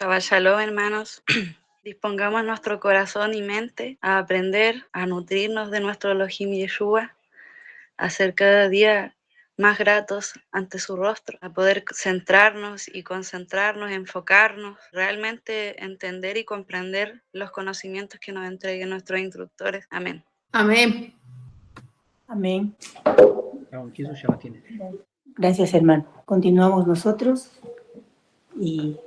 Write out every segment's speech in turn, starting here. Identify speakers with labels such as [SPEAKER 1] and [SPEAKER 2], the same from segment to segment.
[SPEAKER 1] Shabbat Shalom, hermanos. Dispongamos nuestro corazón y mente a aprender, a nutrirnos de nuestro Elohim Yeshua, a ser cada día más gratos ante su rostro, a poder centrarnos y concentrarnos, enfocarnos, realmente entender y comprender los conocimientos que nos entreguen nuestros instructores. Amén.
[SPEAKER 2] Amén.
[SPEAKER 3] Amén. Gracias, hermano. Continuamos nosotros y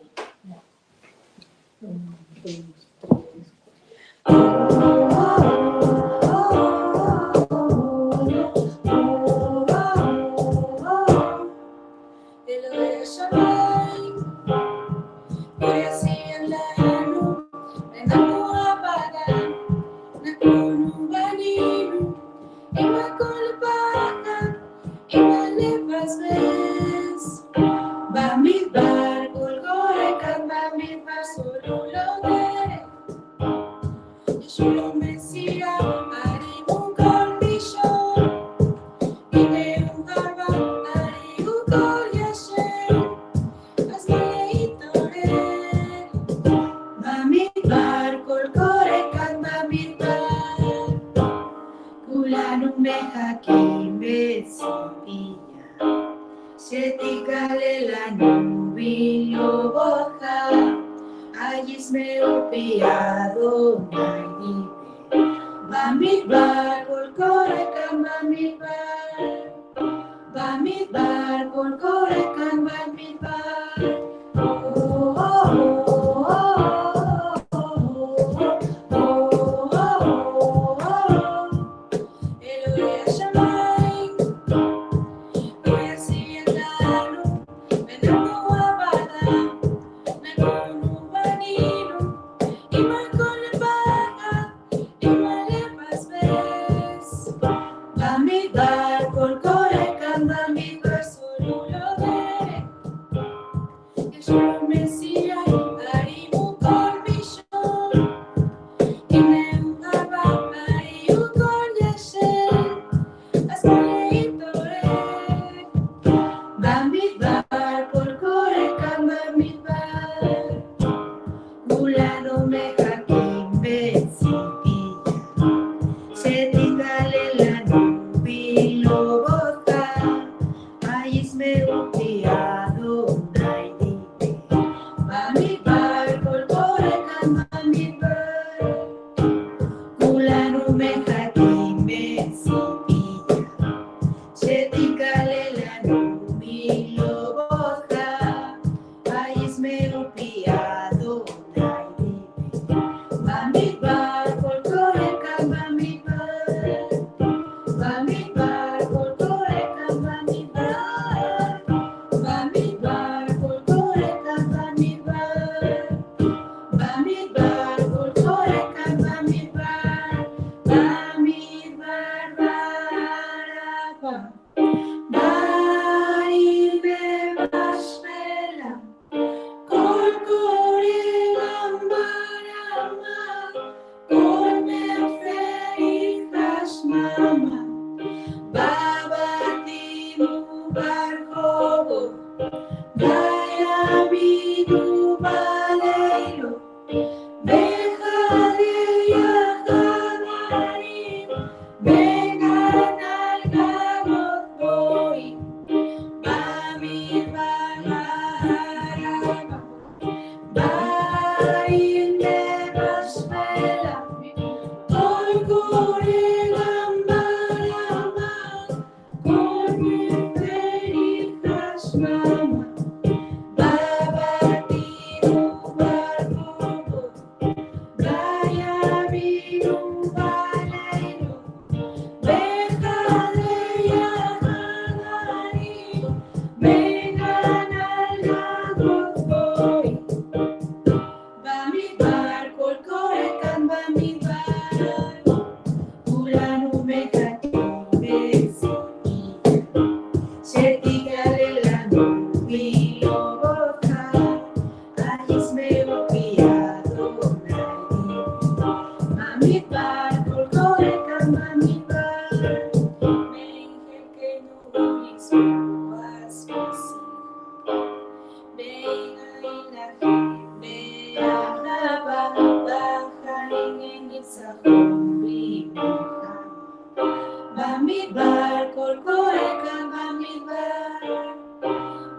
[SPEAKER 3] Bamidbar, Kol Korekan Bamidbar,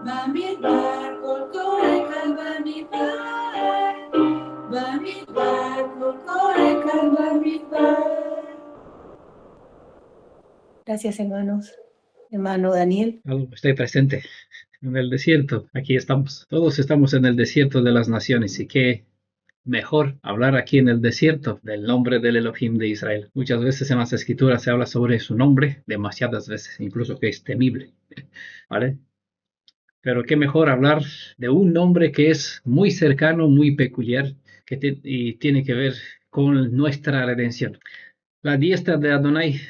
[SPEAKER 3] Bamidbar, Kol Korekan Bamidbar, Bamidbar, Kol Korekan Bamidbar. Gracias, hermanos. Hermano Daniel.
[SPEAKER 2] Estoy presente en el desierto. Aquí estamos. Todos estamos en el desierto de las naciones. Y qué mejor hablar aquí en el desierto del nombre del Elohim de Israel. Muchas veces en las escrituras se habla sobre su nombre, demasiadas veces, incluso que es temible. ¿Vale? Pero qué mejor hablar de un nombre que es muy cercano, muy peculiar, y tiene que ver con nuestra redención. La diestra de Adonai,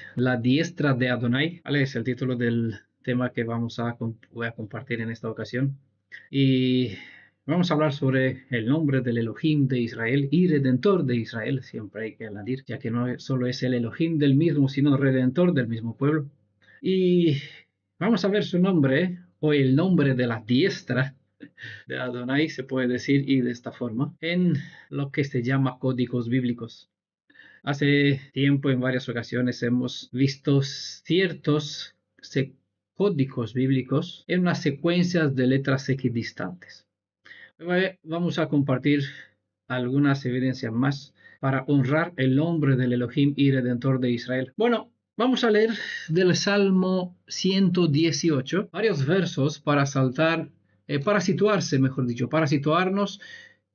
[SPEAKER 2] ¿vale? Es el título del tema que voy a compartir en esta ocasión. Y vamos a hablar sobre el nombre del Elohim de Israel y Redentor de Israel, siempre hay que añadir, ya que no solo es el Elohim del mismo, sino Redentor del mismo pueblo. Y vamos a ver su nombre, o el nombre de la diestra de Adonai, se puede decir, y de esta forma, en lo que se llama códigos bíblicos. Hace tiempo, en varias ocasiones, hemos visto ciertos códigos bíblicos en unas secuencias de letras equidistantes. Vamos a compartir algunas evidencias más para honrar el nombre del Elohim y Redentor de Israel. Bueno, vamos a leer del Salmo 118 varios versos para situarnos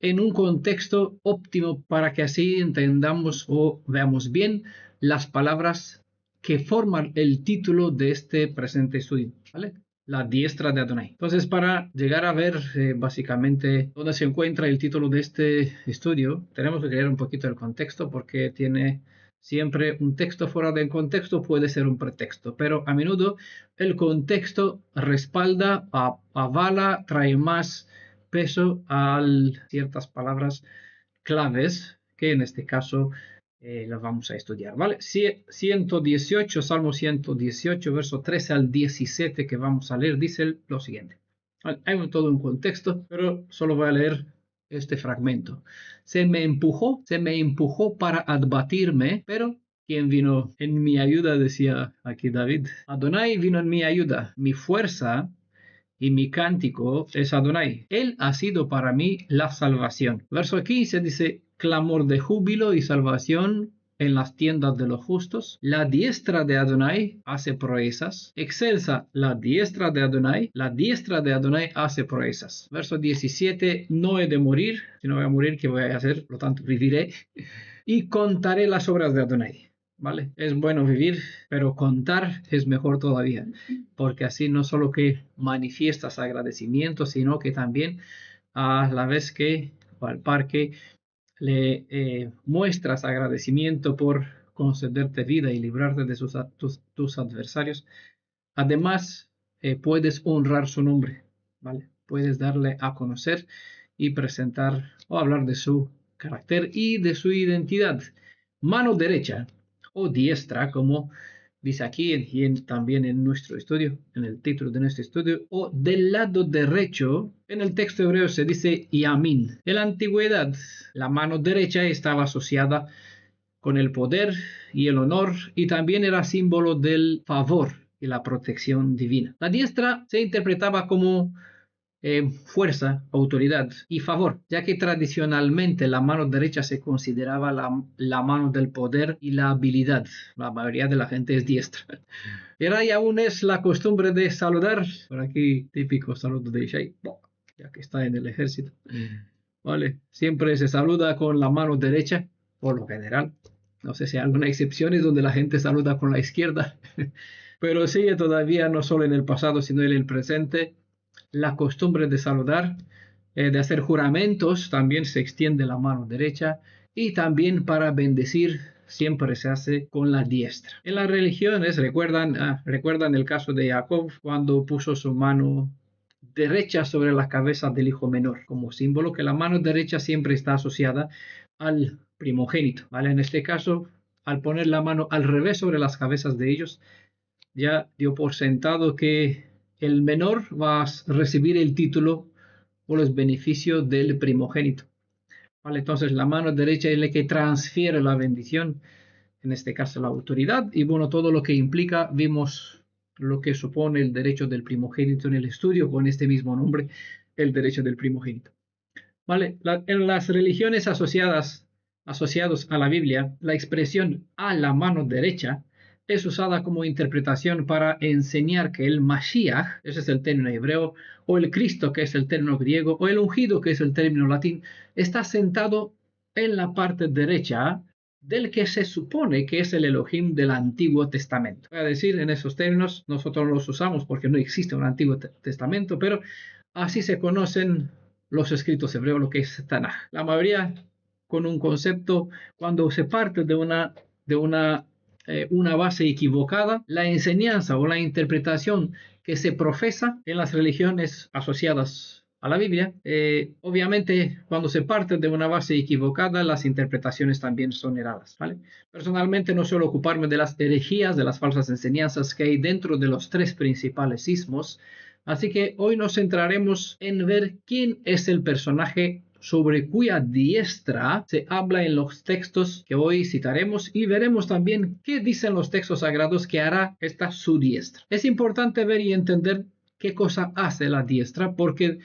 [SPEAKER 2] en un contexto óptimo para que así entendamos o veamos bien las palabras que forman el título de este presente estudio, ¿vale? La diestra de Adonai. Entonces, para llegar a ver básicamente dónde se encuentra el título de este estudio, tenemos que leer un poquito el contexto, porque tiene siempre un texto fuera del contexto, puede ser un pretexto, pero a menudo el contexto respalda, avala, trae más peso a ciertas palabras claves que en este caso las vamos a estudiar, ¿vale? 118, Salmo 118, verso 13 al 17 que vamos a leer, dice lo siguiente. Hay todo un contexto, pero solo voy a leer este fragmento. Se me empujó para abatirme, pero ¿quién vino en mi ayuda? Decía aquí David. Adonai vino en mi ayuda, mi fuerza y mi cántico es Adonai. Él ha sido para mí la salvación. Verso 15 dice, clamor de júbilo y salvación en las tiendas de los justos. La diestra de Adonai hace proezas. Excelsa la diestra de Adonai. La diestra de Adonai hace proezas. Verso 17, no he de morir. Si no voy a morir, ¿qué voy a hacer? Por lo tanto, viviré. Y contaré las obras de Adonai. ¿Vale? Es bueno vivir, pero contar es mejor todavía, porque así no solo que manifiestas agradecimiento, sino que también a la vez que, o al par que le muestras agradecimiento por concederte vida y librarte de tus adversarios. Además, puedes honrar su nombre, ¿vale? Puedes darle a conocer y presentar o hablar de su carácter y de su identidad. Mano derecha o diestra, como dice aquí y también en nuestro estudio, en el título de nuestro estudio, o del lado derecho, en el texto hebreo se dice yamin. En la antigüedad, la mano derecha estaba asociada con el poder y el honor, y también era símbolo del favor y la protección divina. La diestra se interpretaba como fuerza, autoridad y favor, ya que tradicionalmente la mano derecha se consideraba la mano del poder y la habilidad. La mayoría de la gente es diestra. Era y aún es la costumbre de saludar, por aquí típico saludo de Ishai, ya que está en el ejército. Vale, siempre se saluda con la mano derecha, por lo general. No sé si hay alguna excepción donde la gente saluda con la izquierda, pero sigue todavía no solo en el pasado, sino en el presente. La costumbre de saludar, de hacer juramentos, también se extiende la mano derecha, y también para bendecir siempre se hace con la diestra. En las religiones recuerdan el caso de Jacob cuando puso su mano derecha sobre la cabeza del hijo menor, como símbolo que la mano derecha siempre está asociada al primogénito, ¿vale? En este caso, al poner la mano al revés sobre las cabezas de ellos, ya dio por sentado que el menor va a recibir el título o los beneficios del primogénito. ¿Vale? Entonces la mano derecha es la que transfiere la bendición en este caso la autoridad, y bueno, todo lo que implica, vimos lo que supone el derecho del primogénito en el estudio con este mismo nombre, el derecho del primogénito. ¿Vale? En las religiones asociados a la Biblia, la expresión a la mano derecha es usada como interpretación para enseñar que el Mashiach, ese es el término hebreo, o el Cristo, que es el término griego, o el ungido, que es el término latín, está sentado en la parte derecha del que se supone que es el Elohim del Antiguo Testamento. Voy a decir en esos términos, nosotros los usamos porque no existe un Antiguo Testamento, pero así se conocen los escritos hebreos, lo que es Tanaj. La mayoría con un concepto, cuando se parte de una base equivocada, la enseñanza o la interpretación que se profesa en las religiones asociadas a la Biblia, obviamente cuando se parte de una base equivocada, las interpretaciones también son erradas, ¿vale? Personalmente no suelo ocuparme de las herejías, de las falsas enseñanzas que hay dentro de los tres principales sismos, así que hoy nos centraremos en ver quién es el personaje sobre cuya diestra se habla en los textos que hoy citaremos, y veremos también qué dicen los textos sagrados que hará esta su diestra. Es importante ver y entender qué cosa hace la diestra, porque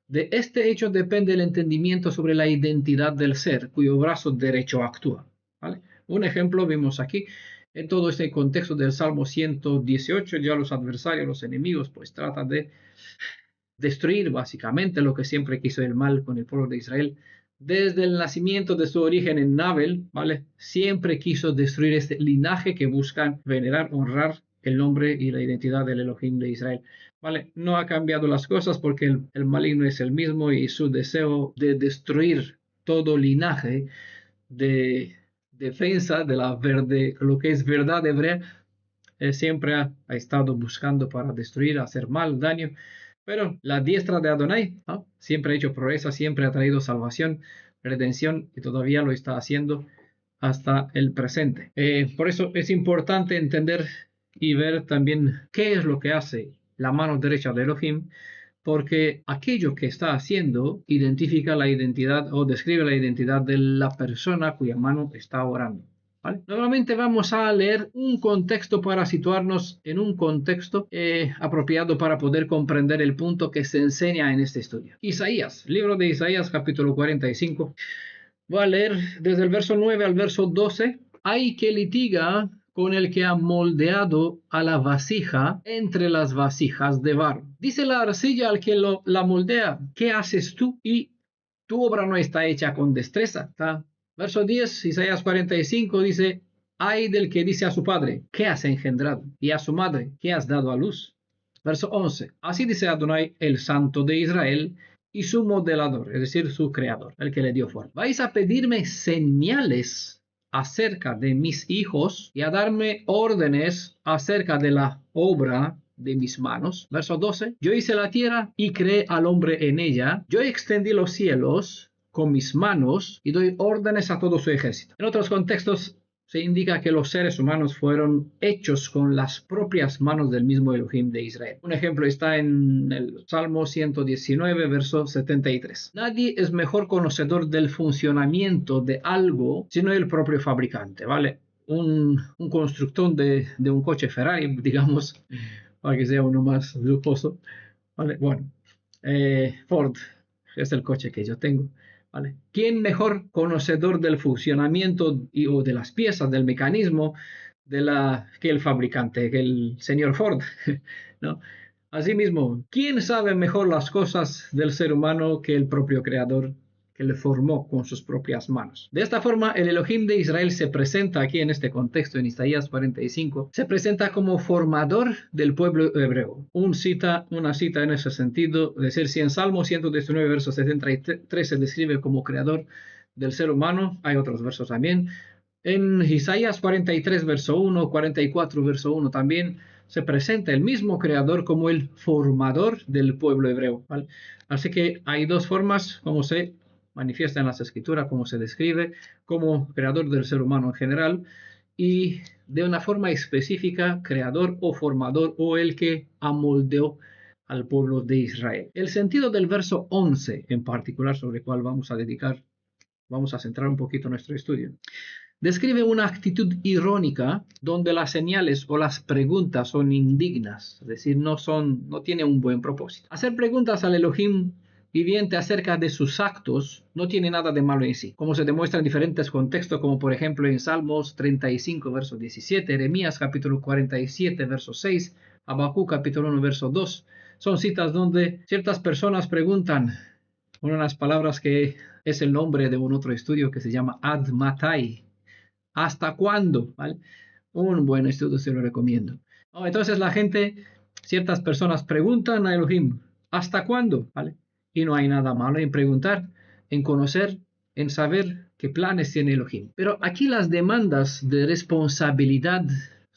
[SPEAKER 2] de este hecho depende el entendimiento sobre la identidad del ser cuyo brazo derecho actúa, ¿vale? Un ejemplo vimos aquí en todo este contexto del Salmo 118, ya los adversarios, los enemigos, pues tratan de destruir básicamente lo que siempre quiso el mal con el pueblo de Israel. Desde el nacimiento de su origen en Nabel, ¿vale? Siempre quiso destruir este linaje que buscan venerar, honrar el nombre y la identidad del Elohim de Israel. ¿Vale? No ha cambiado las cosas porque el maligno es el mismo, y su deseo de destruir todo linaje de defensa de lo que es verdad hebrea, siempre ha estado buscando para destruir, hacer mal, daño. Pero la diestra de Adonai, ¿no?, siempre ha hecho proeza, siempre ha traído salvación, redención, y todavía lo está haciendo hasta el presente. Por eso es importante entender y ver también qué es lo que hace la mano derecha de Elohim, porque aquello que está haciendo identifica la identidad o describe la identidad de la persona cuya mano está orando. ¿Vale? Nuevamente vamos a leer un contexto para situarnos en un contexto apropiado para poder comprender el punto que se enseña en este estudio. Isaías, libro de Isaías, capítulo 45. Voy a leer desde el verso 9 al verso 12. Hay que litiga con el que ha moldeado a la vasija entre las vasijas de barro. Dice la arcilla al que la moldea: ¿qué haces tú? Y tu obra no está hecha con destreza. ¿Está? Verso 10, Isaías 45 dice: ay del que dice a su padre: ¿qué has engendrado? Y a su madre: ¿qué has dado a luz? Verso 11, así dice Adonai, el Santo de Israel, y su modelador, es decir, su creador, el que le dio forma. Vais a pedirme señales acerca de mis hijos y a darme órdenes acerca de la obra de mis manos. Verso 12, yo hice la tierra y creé al hombre en ella. Yo extendí los cielos con mis manos y doy órdenes a todo su ejército. En otros contextos se indica que los seres humanos fueron hechos con las propias manos del mismo Elohim de Israel. Un ejemplo está en el Salmo 119, verso 73. Nadie es mejor conocedor del funcionamiento de algo sino el propio fabricante, ¿vale? Un constructor de un coche Ferrari, digamos, para que sea uno más lujoso, ¿vale? Bueno, Ford es el coche que yo tengo. ¿Vale? ¿Quién mejor conocedor del funcionamiento o de las piezas, del mecanismo que el fabricante, que el señor Ford? ¿No? Asimismo, ¿quién sabe mejor las cosas del ser humano que el propio creador que le formó con sus propias manos? De esta forma, el Elohim de Israel se presenta aquí en este contexto, en Isaías 45, se presenta como formador del pueblo hebreo. Una cita en ese sentido, es decir, si en Salmo 119, verso 73 se describe como creador del ser humano, hay otros versos también. En Isaías 43, verso 1, 44, verso 1 también se presenta el mismo creador como el formador del pueblo hebreo, ¿vale? Así que hay dos formas como se manifiesta en las escrituras, como se describe como creador del ser humano en general, y de una forma específica, creador o formador, o el que amoldeó al pueblo de Israel. El sentido del verso 11 en particular, sobre el cual vamos a centrar un poquito nuestro estudio. describe una actitud irónica donde las señales o las preguntas son indignas, es decir, no tiene un buen propósito. Hacer preguntas al Elohim viviente acerca de sus actos no tiene nada de malo en sí, como se demuestra en diferentes contextos, como por ejemplo en Salmos 35, verso 17, Jeremías capítulo 47, verso 6, Habacuc capítulo 1, verso 2. Son citas donde ciertas personas preguntan unas palabras que es el nombre de un otro estudio que se llama Ad Matai. ¿Hasta cuándo? ¿Vale? Un buen estudio, se lo recomiendo. Entonces ciertas personas preguntan a Elohim, ¿hasta cuándo? ¿Vale? Y no hay nada malo en preguntar, en conocer, en saber qué planes tiene Elohim. Pero aquí las demandas de responsabilidad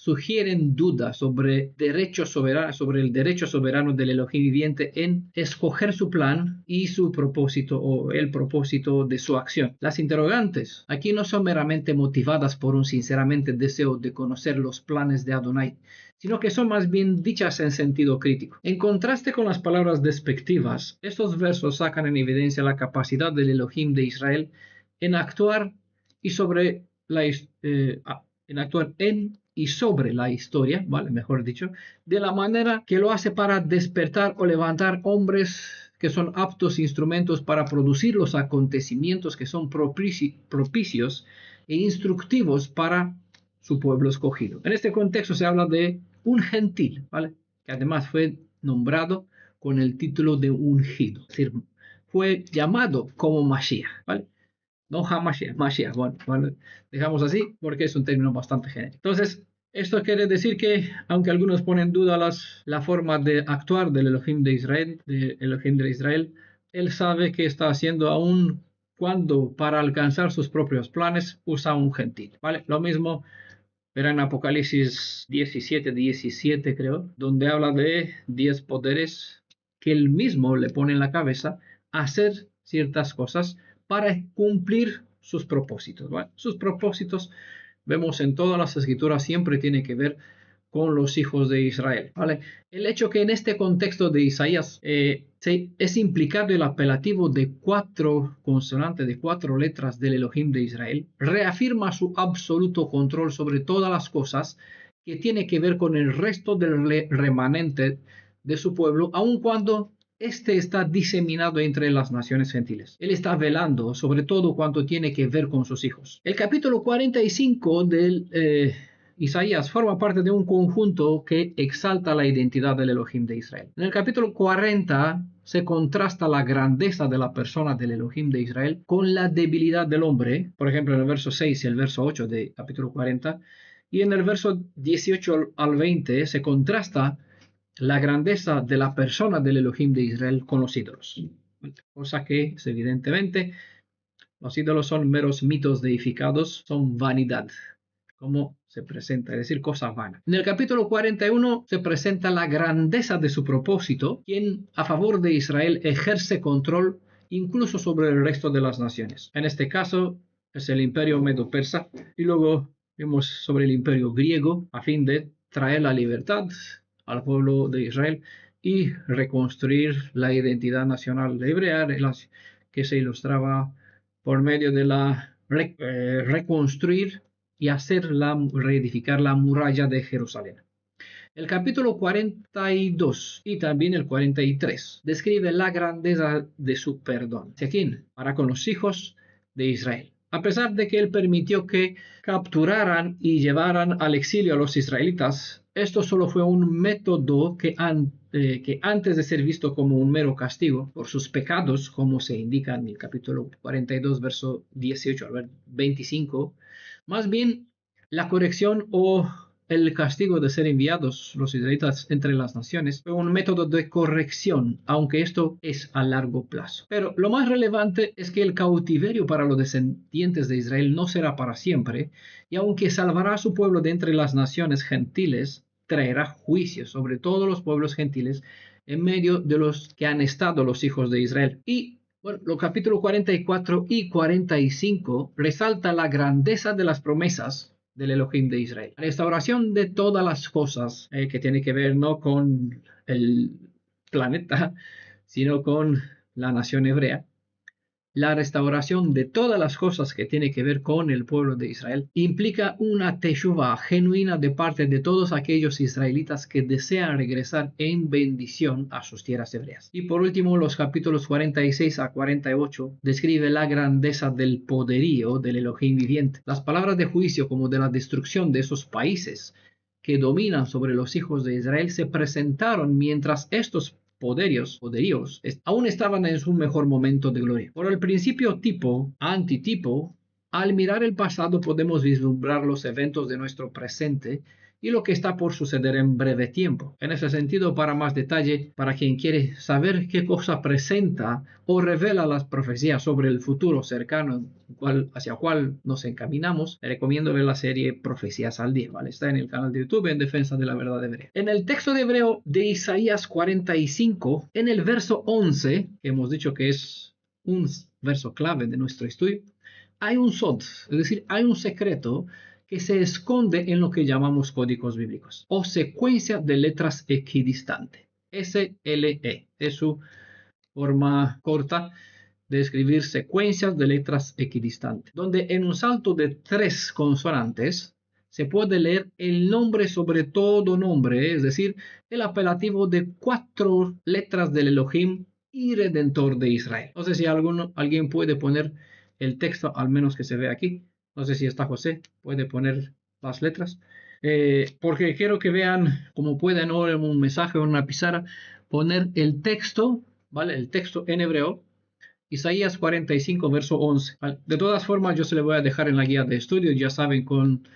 [SPEAKER 2] sugieren dudas sobre el derecho soberano del Elohim viviente en escoger su plan y su propósito o el propósito de su acción. Las interrogantes aquí no son meramente motivadas por un sinceramente deseo de conocer los planes de Adonai, sino que son más bien dichas en sentido crítico. En contraste con las palabras despectivas, estos versos sacan en evidencia la capacidad del Elohim de Israel en actuar y sobre la historia, ¿vale? Mejor dicho, de la manera que lo hace para despertar o levantar hombres que son aptos instrumentos para producir los acontecimientos que son propicios e instructivos para su pueblo escogido. En este contexto se habla de un gentil, ¿vale? Que además fue nombrado con el título de ungido, es decir, fue llamado como Mashiach, ¿vale? No Hamashiach, Mashiach. Bueno, dejamos así porque es un término bastante genérico. Entonces, esto quiere decir que, aunque algunos ponen en duda la forma de actuar del Elohim de Israel, él sabe que está haciendo aún cuando para alcanzar sus propios planes usa un gentil, ¿vale? Lo mismo verá en Apocalipsis 17, creo, donde habla de 10 poderes que él mismo le pone en la cabeza a hacer ciertas cosas para cumplir sus propósitos, ¿vale? Sus propósitos, vemos en todas las escrituras, siempre tiene que ver con los hijos de Israel, ¿vale? El hecho que en este contexto de Isaías es implicado el apelativo de 4 consonantes, de 4 letras del Elohim de Israel, reafirma su absoluto control sobre todas las cosas que tiene que ver con el resto del remanente de su pueblo, aun cuando este está diseminado entre las naciones gentiles. Él está velando sobre todo cuanto tiene que ver con sus hijos. El capítulo 45 del Isaías forma parte de un conjunto que exalta la identidad del Elohim de Israel. En el capítulo 40 se contrasta la grandeza de la persona del Elohim de Israel con la debilidad del hombre, por ejemplo en el verso 6 y el verso 8 del capítulo 40, y en el verso 18 al 20 se contrasta la grandeza de la persona del Elohim de Israel con los ídolos. Cosa que, evidentemente, los ídolos son meros mitos deificados, son vanidad, como se presenta, es decir, cosas vanas. En el capítulo 41 se presenta la grandeza de su propósito, quien a favor de Israel ejerce control incluso sobre el resto de las naciones. En este caso es el imperio medo-persa, y luego vemos sobre el imperio griego a fin de traer la libertad al pueblo de Israel y reconstruir la identidad nacional hebrea que se ilustraba por medio de reconstruir y reedificar la muralla de Jerusalén. El capítulo 42 y también el 43 describe la grandeza de su perdón. ¿Hacia quién? Para con los hijos de Israel. A pesar de que él permitió que capturaran y llevaran al exilio a los israelitas, esto solo fue un método que antes de ser visto como un mero castigo por sus pecados, como se indica en el capítulo 42, verso 18 al 25, más bien la corrección o el castigo de ser enviados los israelitas entre las naciones fue un método de corrección, aunque esto es a largo plazo. Pero lo más relevante es que el cautiverio para los descendientes de Israel no será para siempre, y aunque salvará a su pueblo de entre las naciones gentiles, traerá juicio sobre todos los pueblos gentiles en medio de los que han estado los hijos de Israel. Y bueno, los capítulos 44 y 45 resalta la grandeza de las promesas del Elohim de Israel. La restauración de todas las cosas que tiene que ver no con el planeta, sino con la nación hebrea. la restauración de todas las cosas que tiene que ver con el pueblo de Israel implica una teshuvah genuina de parte de todos aquellos israelitas que desean regresar en bendición a sus tierras hebreas. Y por último, los capítulos 46 a 48 describe la grandeza del poderío del Elohim viviente. Las palabras de juicio como de la destrucción de esos países que dominan sobre los hijos de Israel se presentaron mientras estos poderíos aún estaban en su mejor momento de gloria. Por el principio tipo, antitipo, al mirar el pasado podemos vislumbrar los eventos de nuestro presente y lo que está por suceder en breve tiempo. En ese sentido, para más detalle, para quien quiere saber qué cosa presenta o revela las profecías sobre el futuro cercano hacia el cual nos encaminamos, le recomiendo ver la serie Profecías al Día, ¿vale? Está en el canal de YouTube en Defensa de la Verdad Hebrea. En el texto de hebreo de Isaías 45, en el verso 11, que hemos dicho que es un verso clave de nuestro estudio, hay un sod, es decir, hay un secreto que se esconde en lo que llamamos códigos bíblicos o secuencia de letras equidistante. SLE es su forma corta de escribir secuencias de letras equidistantes, donde en un salto de 3 consonantes se puede leer el nombre sobre todo nombre, es decir, el apelativo de 4 letras del Elohim y Redentor de Israel. No sé si alguien puede poner el texto, al menos que se ve aquí. No sé si está José, puede poner las letras. Porque quiero que vean, como pueden o en un mensaje o en una pizarra, poner el texto, ¿vale? El texto en hebreo, Isaías 45, verso 11. ¿Vale? De todas formas, yo se le voy a dejar en la guía de estudio, ya saben, con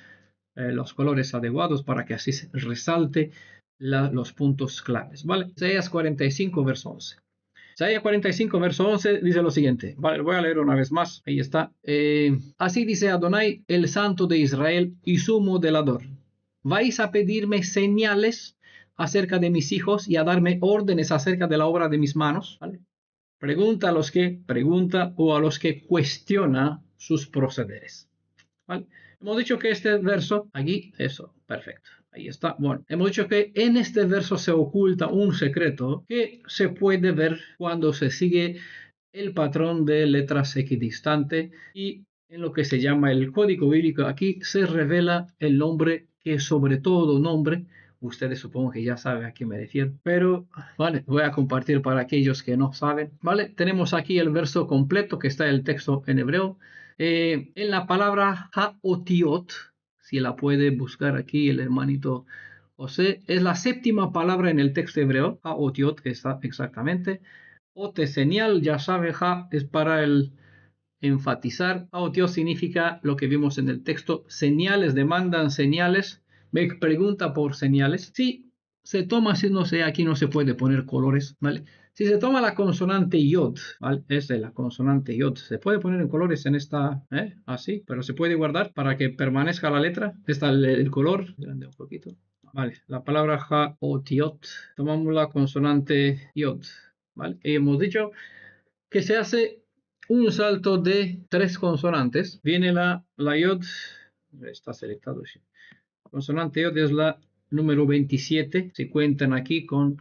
[SPEAKER 2] los colores adecuados para que así se resalte los puntos claves, ¿vale? Isaías 45, verso 11. Isaías 45, verso 11 dice lo siguiente. Vale, voy a leer una vez más. Ahí está. Así dice Adonai, el Santo de Israel y su modelador. Vais a pedirme señales acerca de mis hijos y a darme órdenes acerca de la obra de mis manos. ¿Vale? Pregunta a los que pregunta o a los que cuestiona sus procederes. ¿Vale? Hemos dicho que este verso, aquí, eso, perfecto. Ahí está. Bueno, hemos dicho que en este verso se oculta un secreto que se puede ver cuando se sigue el patrón de letras equidistante y en lo que se llama el código bíblico. Aquí se revela el nombre que sobre todo nombre, ustedes supongo que ya saben a qué me refiero, pero vale, voy a compartir para aquellos que no saben. Vale, tenemos aquí el verso completo que está en el texto en hebreo. En la palabra haotiot, si la puede buscar aquí el hermanito José, es la 7ª palabra en el texto hebreo, haotiot, está exactamente. Ote, señal, ya sabe, ha es para el enfatizar. Haotiot significa lo que vimos en el texto, señales, demandan señales, me pregunta por señales. Si se toma, si no sé, aquí no se puede poner colores, ¿vale? Si se toma la consonante yod, ¿vale? Esa es la consonante yod. Se puede poner en colores en esta, así, pero se puede guardar para que permanezca la letra. Está el color, grande un poquito. Vale, la palabra ha-ot-yot. Tomamos la consonante yod, ¿vale? Y hemos dicho que se hace un salto de 3 consonantes. Viene la yod, está selectado, sí. La consonante yod es la número 27. Se cuentan aquí con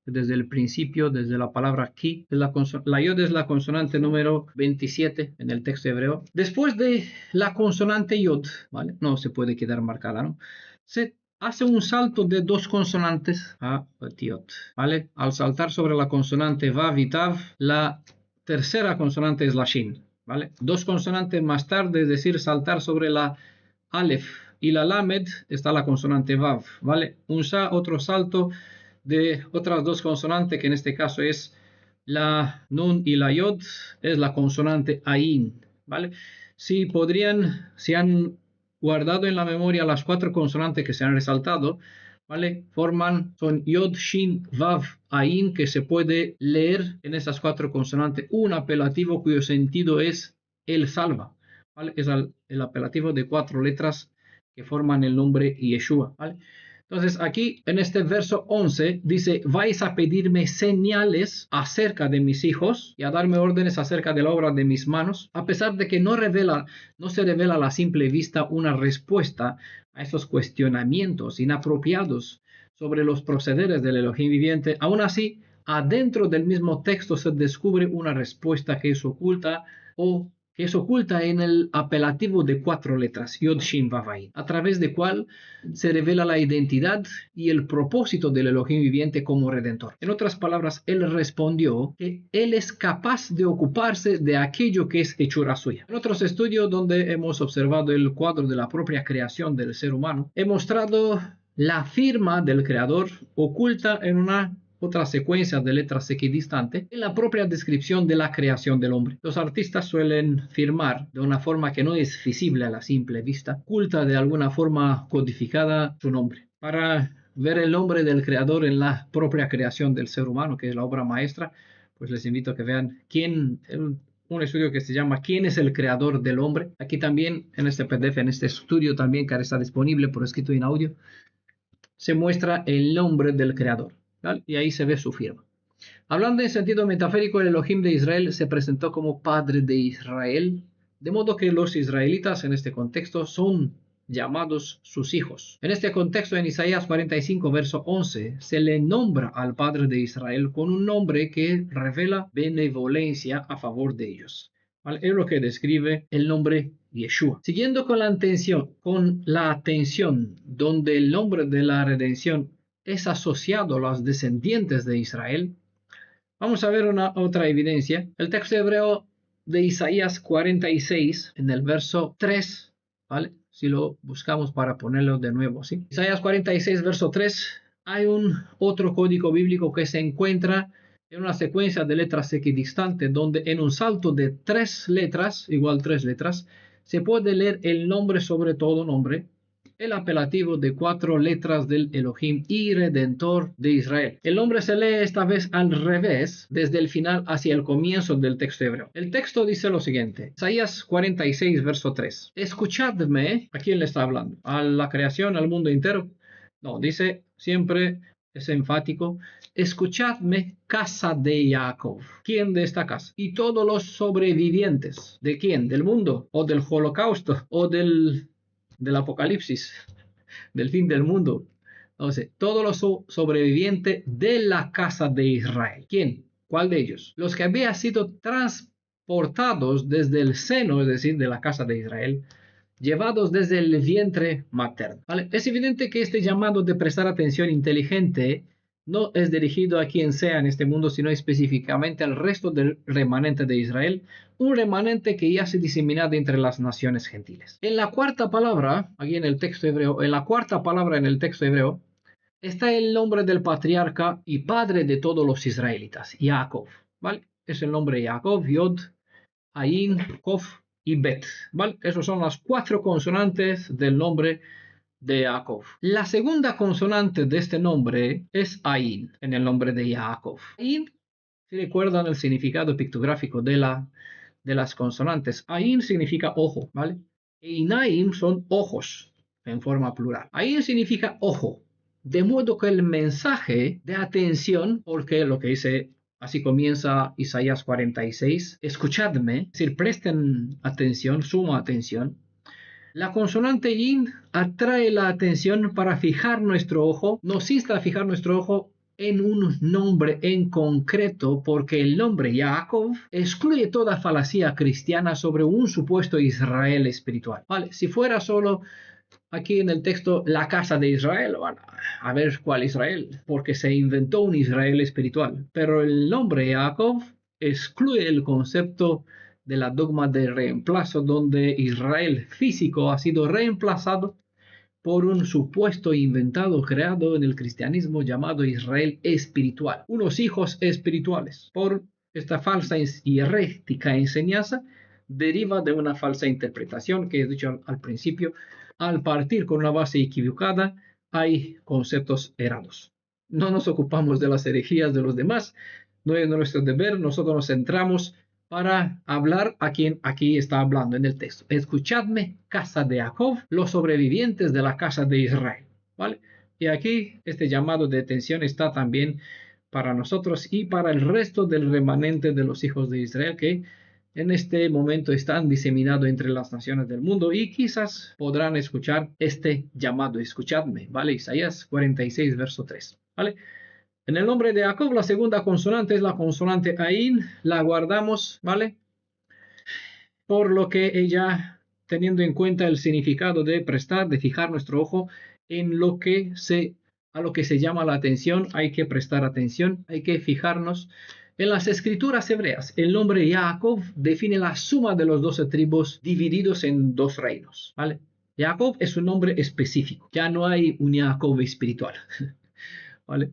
[SPEAKER 2] desde el principio, desde la palabra ki. La yod es la consonante número 27 en el texto hebreo. Después de la consonante yod, ¿vale? No se puede quedar marcada, ¿no? Se hace un salto de 2 consonantes a tiot, ¿vale? Al saltar sobre la consonante vav y tav, la tercera consonante es la shin, ¿vale? 2 consonantes más tarde, es decir, saltar sobre la alef y la lamed, está la consonante vav, ¿vale? Otro salto de otras 2 consonantes, que en este caso es la nun y la yod, es la consonante ain, ¿vale? Si han guardado en la memoria las 4 consonantes que se han resaltado, ¿vale? Son yod, shin, vav, ain, que se puede leer en esas 4 consonantes un apelativo cuyo sentido es el salva, ¿vale? Es el apelativo de 4 letras que forman el nombre Yeshua, ¿vale? Entonces aquí en este verso 11 dice, vais a pedirme señales acerca de mis hijos y a darme órdenes acerca de la obra de mis manos, a pesar de que no se revela a la simple vista una respuesta a esos cuestionamientos inapropiados sobre los procederes del Elohim viviente. Aún así, adentro del mismo texto se descubre una respuesta que es oculta o que es oculta en el apelativo de 4 letras, Yod Shin Vav Ayin, a través de cual se revela la identidad y el propósito del Elohim viviente como redentor. En otras palabras, él respondió que él es capaz de ocuparse de aquello que es hechura suya. En otros estudios donde hemos observado el cuadro de la propia creación del ser humano, he mostrado la firma del creador oculta en una otra secuencia de letras equidistantes en la propia descripción de la creación del hombre. Los artistas suelen firmar de una forma que no es visible a la simple vista, oculta de alguna forma codificada su nombre. Para ver el nombre del creador en la propia creación del ser humano, que es la obra maestra, pues les invito a que vean un estudio que se llama ¿Quién es el creador del hombre? Aquí también en este PDF, en este estudio también que está disponible por escrito en audio, se muestra el nombre del creador, ¿vale? Y ahí se ve su firma. Hablando en sentido metafórico, el Elohim de Israel se presentó como Padre de Israel, de modo que los israelitas en este contexto son llamados sus hijos. En este contexto, en Isaías 45, verso 11, se le nombra al Padre de Israel con un nombre que revela benevolencia a favor de ellos. ¿Vale? Es lo que describe el nombre Yeshua. Siguiendo con la atención donde el nombre de la redención es asociado a los descendientes de Israel, vamos a ver otra evidencia. El texto hebreo de Isaías 46, en el verso 3, ¿vale? Si lo buscamos para ponerlo de nuevo, ¿sí? Isaías 46, verso 3, hay otro código bíblico que se encuentra en una secuencia de letras equidistantes, donde en un salto de 3 letras, igual 3 letras, se puede leer el nombre sobre todo nombre, el apelativo de 4 letras del Elohim y Redentor de Israel. El nombre se lee esta vez al revés, desde el final hacia el comienzo del texto hebreo. El texto dice lo siguiente, Isaías 46, verso 3. Escuchadme, ¿a quién le está hablando? ¿A la creación, al mundo entero? No, dice siempre, es enfático, escuchadme, casa de Jacob. ¿Quién de esta casa? Y todos los sobrevivientes. ¿De quién? ¿Del mundo? ¿O del holocausto? ¿O del apocalipsis? ¿Del fin del mundo? Entonces, todos los sobrevivientes de la casa de Israel. ¿Quién? ¿Cuál de ellos? Los que habían sido transportados desde el seno, es decir, de la casa de Israel, llevados desde el vientre materno. ¿Vale? Es evidente que este llamado de prestar atención inteligente no es dirigido a quien sea en este mundo, sino específicamente al resto del remanente de Israel, un remanente que ya se ha diseminado entre las naciones gentiles. En la cuarta palabra, aquí en el texto hebreo, está el nombre del patriarca y padre de todos los israelitas, Jacob, ¿vale? Es el nombre Jacob, Yod, Ayin, Kof y Bet, ¿vale? Esas son las 4 consonantes del nombre de Jacob. La segunda consonante de este nombre es Ayin, en el nombre de Jacob. Ayin, si recuerdan el significado pictográfico de las consonantes, Ayin significa ojo, ¿vale? E Inaim son ojos, en forma plural. Ayin significa ojo, de modo que el mensaje de atención, porque lo que dice, así comienza Isaías 46, escuchadme, es decir, presten atención, suma atención. La consonante yin atrae la atención para fijar nuestro ojo, nos insta a fijar nuestro ojo en un nombre en concreto, porque el nombre Jacob excluye toda falacia cristiana sobre un supuesto Israel espiritual. Vale, si fuera solo aquí en el texto la casa de Israel, bueno, a ver cuál Israel, porque se inventó un Israel espiritual, pero el nombre Jacob excluye el concepto de la dogma de reemplazo, donde Israel físico ha sido reemplazado por un supuesto inventado creado en el cristianismo llamado Israel espiritual, unos hijos espirituales. Por esta falsa y herética enseñanza deriva de una falsa interpretación que he dicho al principio. Al partir con una base equivocada hay conceptos errados. No nos ocupamos de las herejías de los demás, no es nuestro deber, nosotros nos centramos para hablar a quien aquí está hablando en el texto. Escuchadme, casa de Jacob, los sobrevivientes de la casa de Israel. ¿Vale? Y aquí este llamado de atención está también para nosotros y para el resto del remanente de los hijos de Israel que en este momento están diseminados entre las naciones del mundo y quizás podrán escuchar este llamado. Escuchadme, ¿vale? Isaías 46, verso 3, ¿vale? En el nombre de Jacob, la segunda consonante es la consonante Ain, la guardamos, ¿vale? por lo que ella, teniendo en cuenta el significado de prestar, de fijar nuestro ojo en a lo que se llama la atención, hay que prestar atención, hay que fijarnos. En las escrituras hebreas, el nombre Jacob define la suma de los 12 tribus divididos en 2 reinos, ¿vale? Jacob es un nombre específico, ya no hay un Jacob espiritual, ¿vale?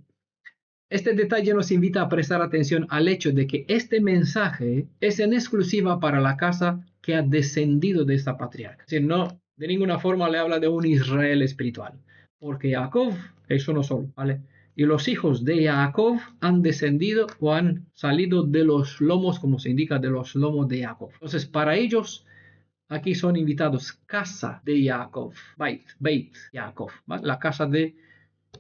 [SPEAKER 2] Este detalle nos invita a prestar atención al hecho de que este mensaje es en exclusiva para la casa que ha descendido de esta patriarca. Es decir, no, de ninguna forma le habla de un Israel espiritual, porque Jacob es uno solo, ¿vale? Y los hijos de Jacob han descendido o han salido de los lomos, como se indica, de los lomos de Jacob. Entonces, para ellos, aquí son invitados casa de Jacob, Beit Jacob, ¿vale? La casa de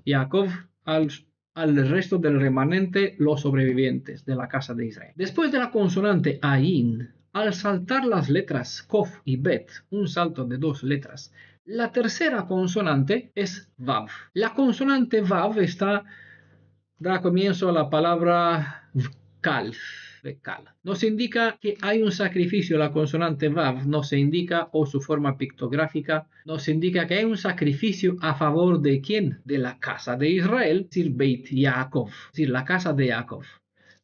[SPEAKER 2] Jacob al resto del remanente, los sobrevivientes de la casa de Israel. Después de la consonante Ain, al saltar las letras Kof y Bet, un salto de 2 letras, la tercera consonante es Vav. La consonante Vav da comienzo a la palabra Kal. Nos indica que hay un sacrificio. La consonante Vav nos indica, o su forma pictográfica, nos indica que hay un sacrificio a favor de ¿quién? De la casa de Israel, es decir, Beit Yaakov, es decir, la casa de Jacob.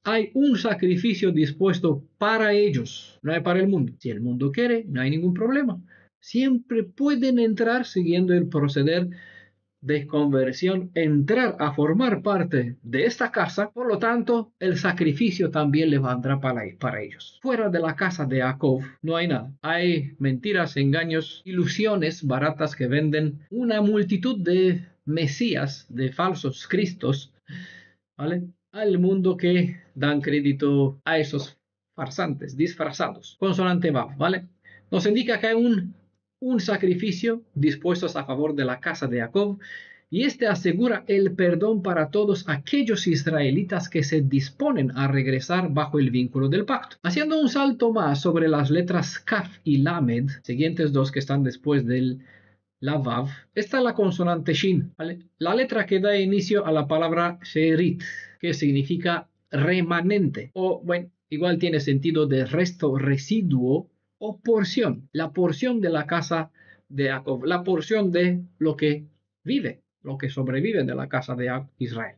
[SPEAKER 2] Hay un sacrificio dispuesto para ellos, no hay para el mundo. Si el mundo quiere, no hay ningún problema. Siempre pueden entrar siguiendo el proceder de conversión, entrar a formar parte de esta casa. Por lo tanto, el sacrificio también le valdrá para ellos. Fuera de la casa de Jacob no hay nada. Hay mentiras, engaños, ilusiones baratas que venden una multitud de mesías, de falsos cristos, ¿vale? Al mundo, que dan crédito a esos farsantes disfrazados. Consonante Vav, ¿vale? Nos indica que hay un sacrificio dispuestos a favor de la casa de Jacob, y este asegura el perdón para todos aquellos israelitas que se disponen a regresar bajo el vínculo del pacto. Haciendo un salto más sobre las letras Kaf y Lamed, siguientes dos que están después del la Vav, está la consonante Shin, ¿vale? La letra que da inicio a la palabra Sherit, que significa remanente, o bueno, igual tiene sentido de resto, residuo, o porción, la porción de la casa de Jacob, la porción de lo que vive, lo que sobrevive de la casa de Israel.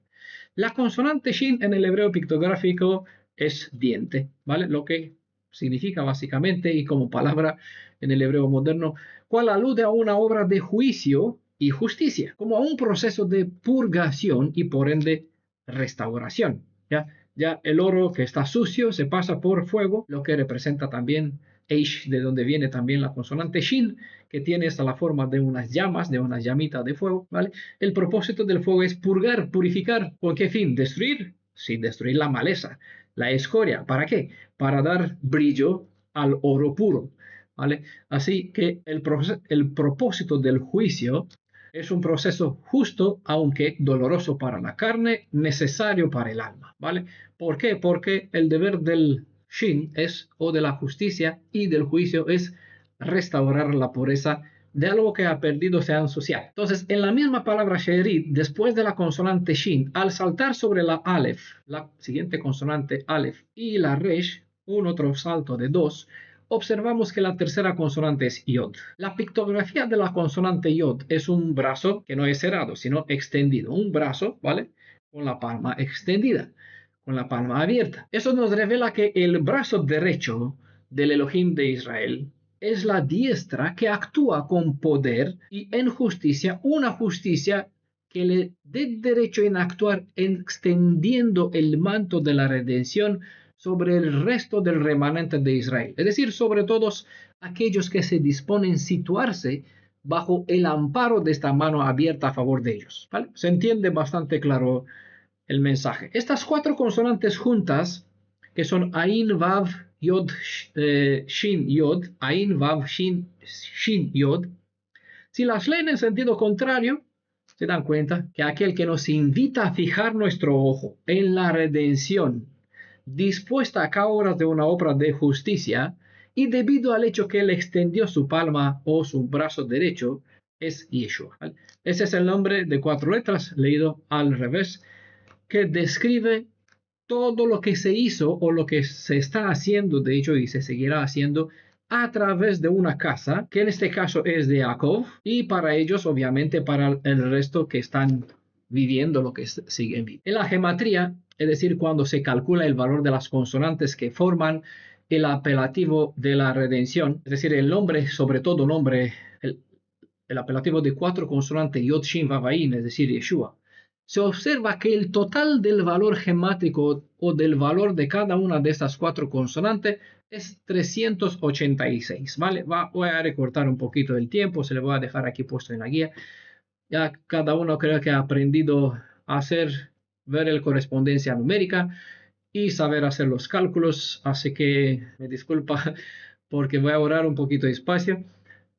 [SPEAKER 2] La consonante Shin en el hebreo pictográfico es diente, ¿vale? Lo que significa básicamente, y como palabra en el hebreo moderno, cual alude a una obra de juicio y justicia, como a un proceso de purgación y por ende restauración. Ya el oro que está sucio se pasa por fuego, lo que representa también Eish, de donde viene también la consonante Shin, que tiene esta la forma de unas llamas, de una llamita de fuego, ¿vale? El propósito del fuego es purgar, purificar. ¿Con qué fin? ¿Destruir? Sí, destruir la maleza, la escoria. ¿Para qué? Para dar brillo al oro puro, ¿vale? Así que el propósito del juicio es un proceso justo, aunque doloroso para la carne, necesario para el alma, ¿vale? ¿Por qué? Porque el deber del Shin o de la justicia y del juicio es restaurar la pureza de algo que ha perdido, se ha ensuciado. Entonces, en la misma palabra Sherit, después de la consonante Shin, al saltar sobre la Aleph, la siguiente consonante Aleph, y la Resh, un otro salto de 2, observamos que la tercera consonante es Yod. La pictografía de la consonante Yod es un brazo que no es cerrado, sino extendido. Un brazo, ¿vale? Con la palma extendida, con la palma abierta. Eso nos revela que el brazo derecho del Elohim de Israel es la diestra que actúa con poder y en justicia, una justicia que le dé derecho en actuar extendiendo el manto de la redención sobre el resto del remanente de Israel, es decir, sobre todos aquellos que se disponen a situarse bajo el amparo de esta mano abierta a favor de ellos, ¿vale? Se entiende bastante claro el mensaje. Estas 4 consonantes juntas, que son Ain, Vav, Yod, Shin, Yod, Ain, Vav, Shin, Yod, si las leen en sentido contrario, se dan cuenta que aquel que nos invita a fijar nuestro ojo en la redención, dispuesta a cabo de una obra de justicia, y debido al hecho que él extendió su palma o su brazo derecho, es Yeshua. Ese es el nombre de 4 letras, leído al revés, que describe todo lo que se hizo o lo que se está haciendo, de hecho, y se seguirá haciendo a través de una casa, que en este caso es de Jacob, y para ellos, obviamente, para el resto que están viviendo lo que siguen viviendo. En la gematría, es decir, cuando se calcula el valor de las consonantes que forman el apelativo de la redención, es decir, el nombre, sobre todo nombre, el apelativo de 4 consonantes Yod, Shin, Vav, Ayin, es decir, Yeshua, se observa que el total del valor gemátrico o del valor de cada una de estas 4 consonantes es 386, ¿vale? Voy a recortar un poquito el tiempo, se le voy a dejar aquí puesto en la guía. Ya cada uno creo que ha aprendido a ver la correspondencia numérica y saber hacer los cálculos, así que me disculpa porque voy a ahorrar un poquito de espacio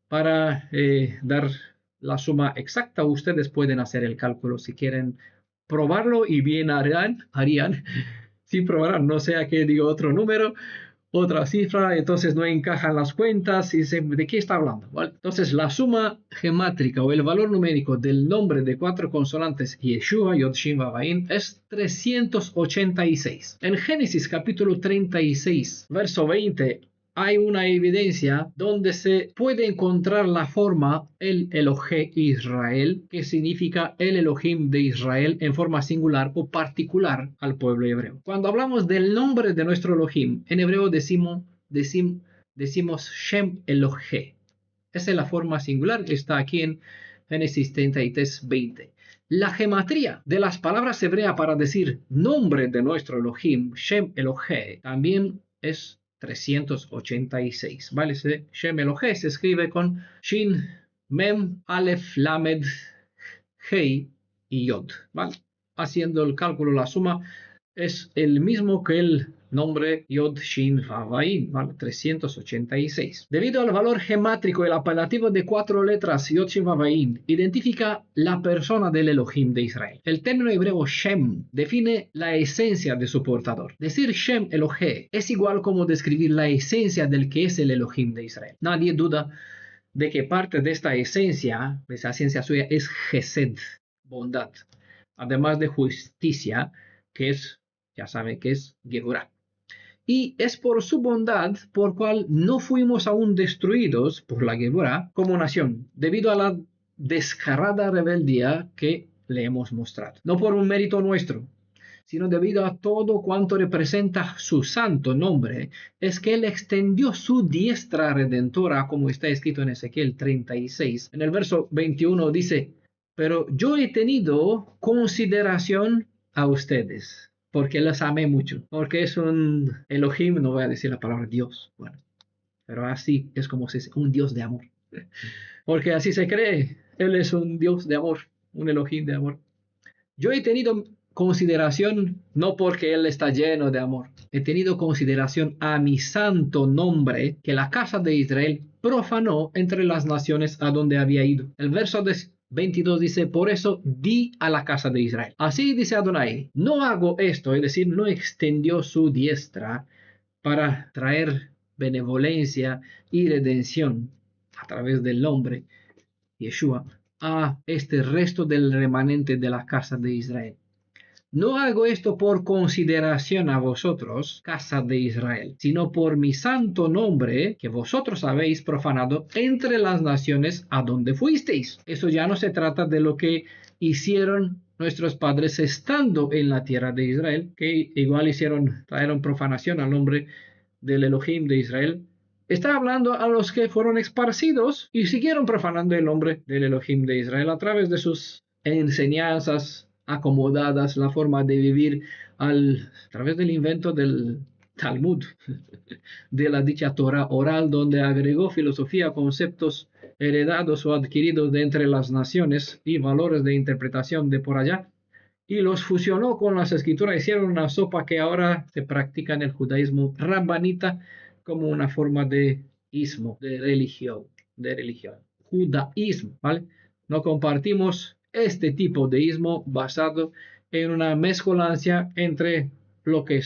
[SPEAKER 2] para dar la suma exacta. Ustedes pueden hacer el cálculo si quieren probarlo y bien harían. Si probarán, no sea que diga otro número, otra cifra, entonces no encajan las cuentas y ¿de qué está hablando? ¿Vale? Entonces la suma gemátrica o el valor numérico del nombre de 4 consonantes Yeshua, Yod, Shin, Vav, Ayin es 386. En Génesis capítulo 36, verso 20, hay una evidencia donde se puede encontrar la forma el Elohe Israel, que significa el Elohim de Israel en forma singular o particular al pueblo hebreo. Cuando hablamos del nombre de nuestro Elohim, en hebreo decimos Shem Elohe. Esa es la forma singular que está aquí en Génesis 33, 20. La gematría de las palabras hebreas para decir nombre de nuestro Elohim, Shem Elohe, también es 386, ¿vale? Shem Elohe se escribe con Shin, Mem, Aleph, Lamed, Hei y Yod, ¿vale? Haciendo el cálculo, la suma es el mismo que el nombre Yod, Shin, Vav, Ayin, ¿vale? 386. Debido al valor gemátrico, el apelativo de 4 letras Yod, Shin, Vav, Ayin identifica la persona del Elohim de Israel. El término hebreo Shem define la esencia de su portador. Decir Shem Elohe es igual como describir la esencia del que es el Elohim de Israel. Nadie duda de que parte de esta esencia, de esa esencia suya, es Gesed, bondad, además de justicia, que es, ya saben que es Geburah. Y es por su bondad por cual no fuimos aún destruidos por la Geburah como nación, debido a la descarada rebeldía que le hemos mostrado. No por un mérito nuestro, sino debido a todo cuanto representa su santo nombre, es que Él extendió su diestra redentora, como está escrito en Ezequiel 36. En el verso 21 dice, pero yo he tenido consideración a ustedes, porque los amé mucho, porque es un Elohim, no voy a decir la palabra Dios, bueno, pero así es como se dice, un Dios de amor, porque así se cree, Él es un Dios de amor, un Elohim de amor. Yo he tenido consideración no porque Él está lleno de amor, he tenido consideración a mi santo nombre que la casa de Israel profanó entre las naciones a donde había ido. El verso 22 dice, por eso di a la casa de Israel. Así dice Adonai, no hago esto, es decir, no extendió su diestra para traer benevolencia y redención a través del nombre Yeshua a este resto del remanente de la casa de Israel. No hago esto por consideración a vosotros, casa de Israel, sino por mi santo nombre que vosotros habéis profanado entre las naciones a donde fuisteis. Eso ya no se trata de lo que hicieron nuestros padres estando en la tierra de Israel, que igual trajeron profanación al nombre del Elohim de Israel. Está hablando a los que fueron esparcidos y siguieron profanando el nombre del Elohim de Israel a través de sus enseñanzas acomodadas, la forma de vivir a través del invento del Talmud, de la dicha Torah oral, donde agregó filosofía, conceptos heredados o adquiridos de entre las naciones y valores de interpretación de por allá, y los fusionó con las escrituras, hicieron una sopa que ahora se practica en el judaísmo rabbanita como una forma de ismo, de religión, judaísmo, ¿vale? No compartimos este tipo de ismo basado en una mezcolancia entre lo que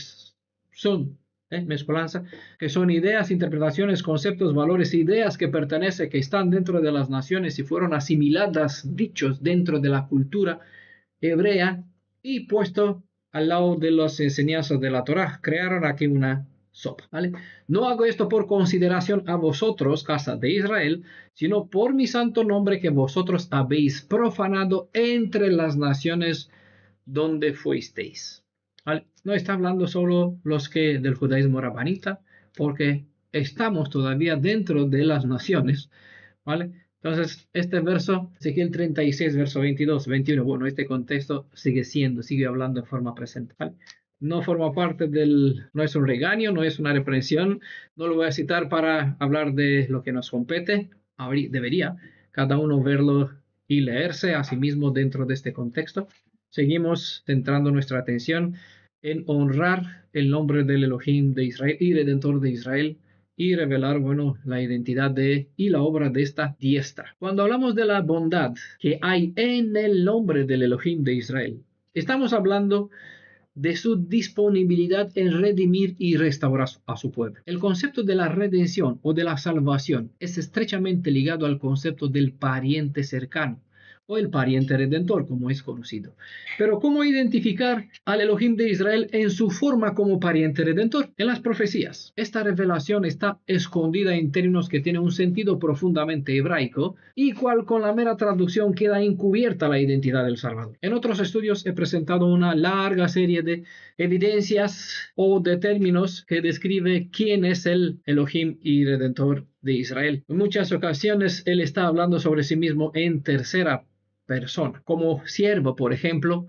[SPEAKER 2] son mezcolanza, que son ideas, interpretaciones, conceptos, valores, ideas que pertenecen, que están dentro de las naciones y fueron asimiladas, dichos dentro de la cultura hebrea y puesto al lado de las enseñanzas de la Torah. Crearon aquí una sopa, ¿vale? No hago esto por consideración a vosotros, casa de Israel, sino por mi santo nombre que vosotros habéis profanado entre las naciones donde fuisteis. ¿Vale? No está hablando solo los que del judaísmo rabanita, porque estamos todavía dentro de las naciones, ¿vale? Entonces, este verso, Ezequiel 36, verso 22, 21, bueno, este contexto sigue hablando de forma presente, ¿vale? No forma parte no es un regaño, no es una reprensión, no lo voy a citar para hablar de lo que nos compete, debería cada uno verlo y leerse a sí mismo dentro de este contexto. Seguimos centrando nuestra atención en honrar el nombre del Elohim de Israel y Redentor de Israel, y revelar, bueno, la identidad y la obra de esta diestra. Cuando hablamos de la bondad que hay en el nombre del Elohim de Israel, estamos hablando de su disponibilidad en redimir y restaurar a su pueblo. El concepto de la redención o de la salvación es estrechamente ligado al concepto del pariente cercano, o el pariente redentor, como es conocido. Pero ¿cómo identificar al Elohim de Israel en su forma como pariente redentor? En las profecías. Esta revelación está escondida en términos que tienen un sentido profundamente hebraico y cual con la mera traducción queda encubierta la identidad del Salvador. En otros estudios he presentado una larga serie de evidencias o de términos que describe quién es el Elohim y redentor de Israel. En muchas ocasiones él está hablando sobre sí mismo en tercera persona, como siervo, por ejemplo,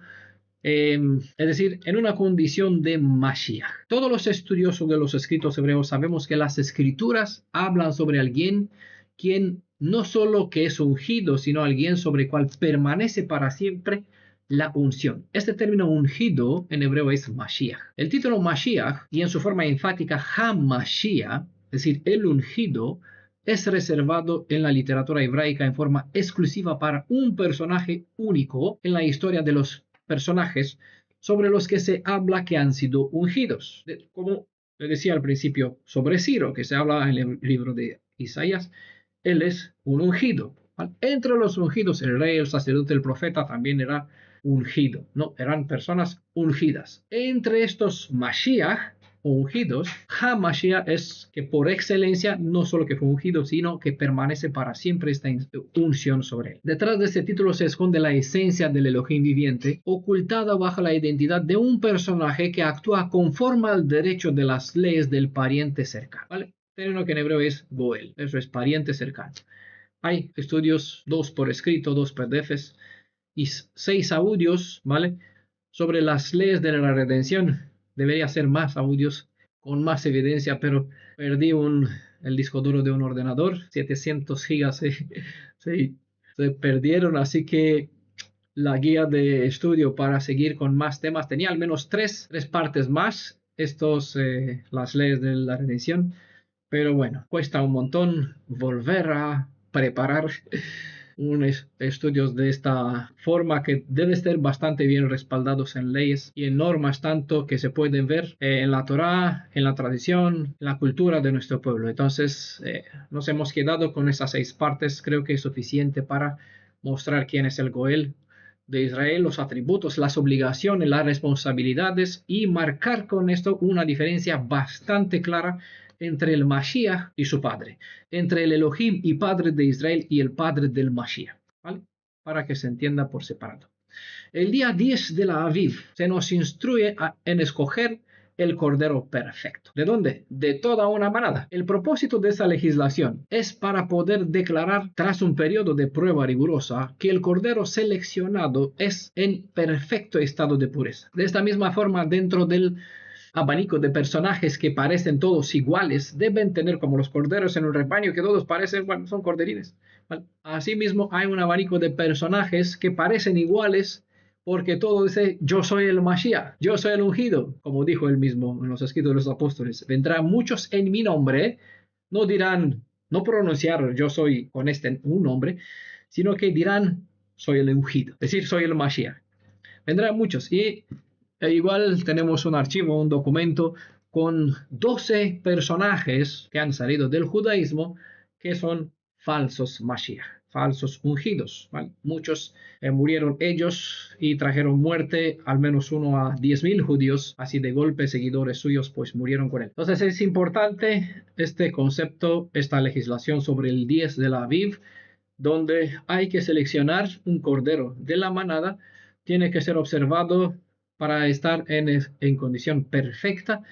[SPEAKER 2] es decir, en una condición de Mashiach. Todos los estudiosos de los escritos hebreos sabemos que las escrituras hablan sobre alguien quien no solo que es ungido, sino alguien sobre el cual permanece para siempre la unción. Este término ungido en hebreo es Mashiach. El título Mashiach, y en su forma enfática HaMashiach, es decir, el ungido, es reservado en la literatura hebraica en forma exclusiva para un personaje único en la historia de los personajes sobre los que se habla que han sido ungidos. Como le decía al principio sobre Ciro, que se habla en el libro de Isaías, él es un ungido. Entre los ungidos, el rey, el sacerdote, el profeta también era ungido. No, eran personas ungidas. Entre estos Mashiach, ungidos, HaMashiach es que por excelencia no solo que fue ungido, sino que permanece para siempre esta unción sobre él. Detrás de este título se esconde la esencia del Elohim viviente, ocultada bajo la identidad de un personaje que actúa conforme al derecho de las leyes del pariente cercano. ¿Vale? Término que en hebreo es Goel, eso es pariente cercano. Hay estudios, 2 por escrito, 2 PDFs y 6 audios, ¿vale? Sobre las leyes de la redención. Debería ser más audios con más evidencia, pero perdí el disco duro de un ordenador, 700 gigas se perdieron, así que la guía de estudio para seguir con más temas tenía al menos tres partes más, las leyes de la redención, pero bueno, cuesta un montón volver a preparar estudios de esta forma que debe ser bastante bien respaldados en leyes y en normas tanto que se pueden ver en la Torá, en la tradición, en la cultura de nuestro pueblo. Entonces nos hemos quedado con esas 6 partes, creo que es suficiente para mostrar quién es el Goel de Israel, los atributos, las obligaciones, las responsabilidades y marcar con esto una diferencia bastante clara entre el Mashiach y su padre, entre el Elohim y padre de Israel y el padre del Mashiach, ¿vale? Para que se entienda por separado. El día 10 de la Aviv se nos instruye en escoger el cordero perfecto. ¿De dónde? De toda una manada. El propósito de esa legislación es para poder declarar, tras un periodo de prueba rigurosa, que el cordero seleccionado es en perfecto estado de pureza. De esta misma forma, dentro del abanico de personajes que parecen todos iguales, deben tener como los corderos en un rebaño que todos parecen, bueno, son corderines. ¿Vale? Asimismo, hay un abanico de personajes que parecen iguales porque todo dice, yo soy el Mashiach, yo soy el ungido, como dijo él mismo en los escritos de los apóstoles. Vendrán muchos en mi nombre, no dirán, no pronunciar yo soy con un nombre, sino que dirán, soy el ungido, es decir, soy el Mashiach. Vendrán muchos y igual tenemos un archivo, un documento con 12 personajes que han salido del judaísmo que son falsos Mashiach. falsos ungidos, ¿vale? Muchos murieron ellos y trajeron muerte, al menos uno a 10.000 judíos, así de golpe seguidores suyos pues murieron con él. Entonces es importante este concepto, esta legislación sobre el 10 de la Aviv, donde hay que seleccionar un cordero de la manada, tiene que ser observado para estar en condición perfecta.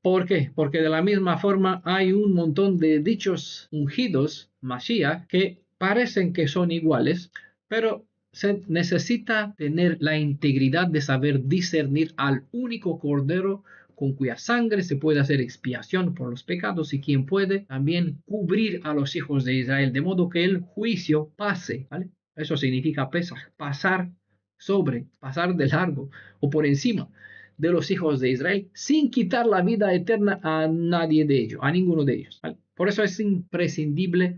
[SPEAKER 2] ¿Por qué? Porque de la misma forma hay un montón de dichos ungidos, Mashiach, que parecen que son iguales, pero se necesita tener la integridad de saber discernir al único cordero con cuya sangre se puede hacer expiación por los pecados y quien puede también cubrir a los hijos de Israel, de modo que el juicio pase, ¿vale? Eso significa pasar de largo o por encima de los hijos de Israel, sin quitar la vida eterna a nadie de ellos, a ninguno de ellos, ¿vale? Por eso es imprescindible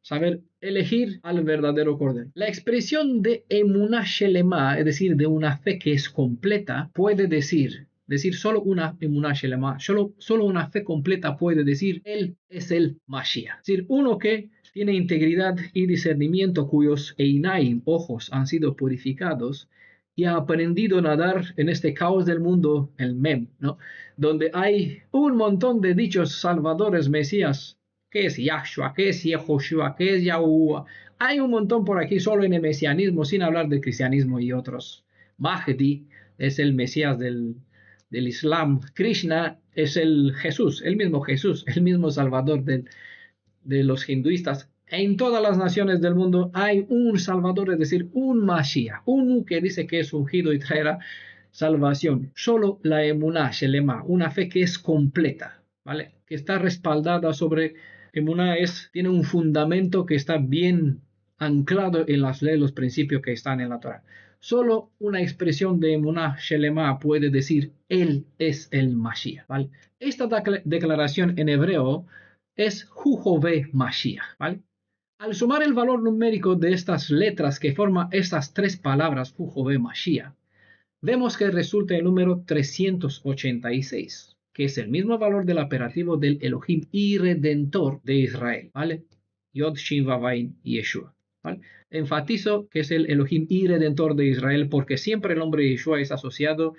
[SPEAKER 2] saber elegir al verdadero cordero. La expresión de emunah shelema, es decir, de una fe que es completa, puede decir solo una emunah shelema, solo una fe completa puede decir, él es el Mashiach. Es decir, uno que tiene integridad y discernimiento, cuyos einaim, ojos, han sido purificados, y ha aprendido a nadar en este caos del mundo, el mem, ¿no? Donde hay un montón de dichos salvadores, Mesías, que es Yahshua, que es Yehoshua, que es Yahuwah. Hay un montón por aquí solo en el mesianismo, sin hablar del cristianismo y otros. Mahdi es el Mesías del Islam. Krishna es el Jesús, el mismo Salvador de los hinduistas. En todas las naciones del mundo hay un Salvador, es decir, un Mashiach, uno que dice que es ungido y traerá salvación. Solo la emunah shelema, una fe que es completa, ¿vale? Que está respaldada sobre emunah, tiene un fundamento que está bien anclado en las leyes, los principios que están en la Torah. Solo una expresión de emunah shelema puede decir, él es el Mashiach, ¿vale? Esta declaración en hebreo es Juhove Mashiach, ¿vale? Al sumar el valor numérico de estas letras que forman estas tres palabras, Juhove Mashiach, vemos que resulta el número 386, que es el mismo valor del apelativo del Elohim y Redentor de Israel, ¿vale? Yod, Shin, Vav, Yeshua, ¿vale? Enfatizo que es el Elohim y Redentor de Israel porque siempre el nombre Yeshua es asociado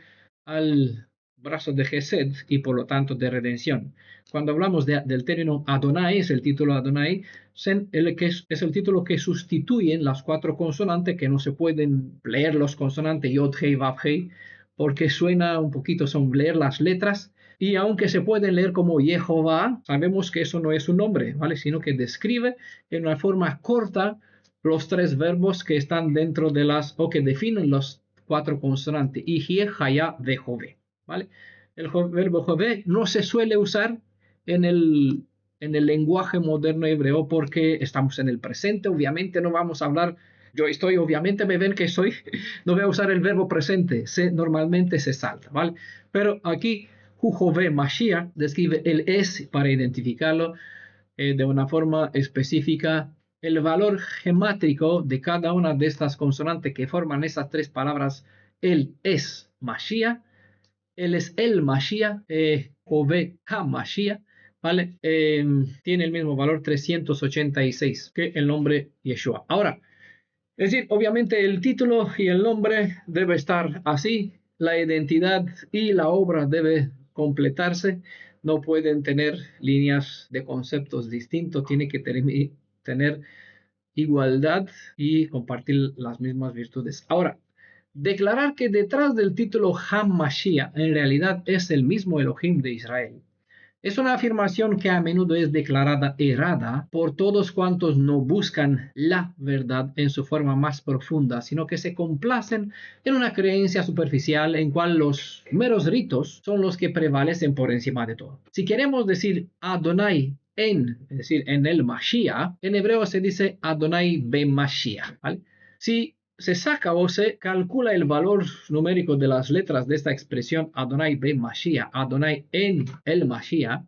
[SPEAKER 2] al brazo de Gesed y por lo tanto de redención. Cuando hablamos del término Adonai, es el título Adonai, es el título que sustituyen las cuatro consonantes, que no se pueden leer los consonantes Yod, Hei, Vav, Hei, porque suena un poquito, son leer las letras, y aunque se pueden leer como Jehová, sabemos que eso no es un nombre, ¿vale? Sino que describe en una forma corta los tres verbos que están dentro de o que definen los cuatro consonantes, Ijie, Haya, Vejove, ¿vale? El verbo Jove no se suele usar en el lenguaje moderno hebreo porque estamos en el presente, obviamente no vamos a hablar, yo estoy, obviamente me ven que soy, no voy a usar el verbo presente, normalmente se salta, ¿vale? Pero aquí Juhove Mashiach describe el es para identificarlo de una forma específica. El valor gemátrico de cada una de estas consonantes que forman esas tres palabras, él es Mashiach, él es el Mashiach, Jove HaMashiach, ¿vale? Tiene el mismo valor 386 que el nombre Yeshua. Ahora, es decir, obviamente el título y el nombre debe estar así, la identidad y la obra debe completarse, no pueden tener líneas de conceptos distintos, tiene que tener igualdad y compartir las mismas virtudes. Ahora, declarar que detrás del título HaMashiach en realidad es el mismo Elohim de Israel es una afirmación que a menudo es declarada errada por todos cuantos no buscan la verdad en su forma más profunda, sino que se complacen en una creencia superficial en cual los meros ritos son los que prevalecen por encima de todo. Si queremos decir Adonai es decir, en el Mashiach, en hebreo se dice Adonai be-Mashiach, ¿vale? Si se saca o se calcula el valor numérico de las letras de esta expresión Adonai be-Mashiach, Adonai en el Mashiach,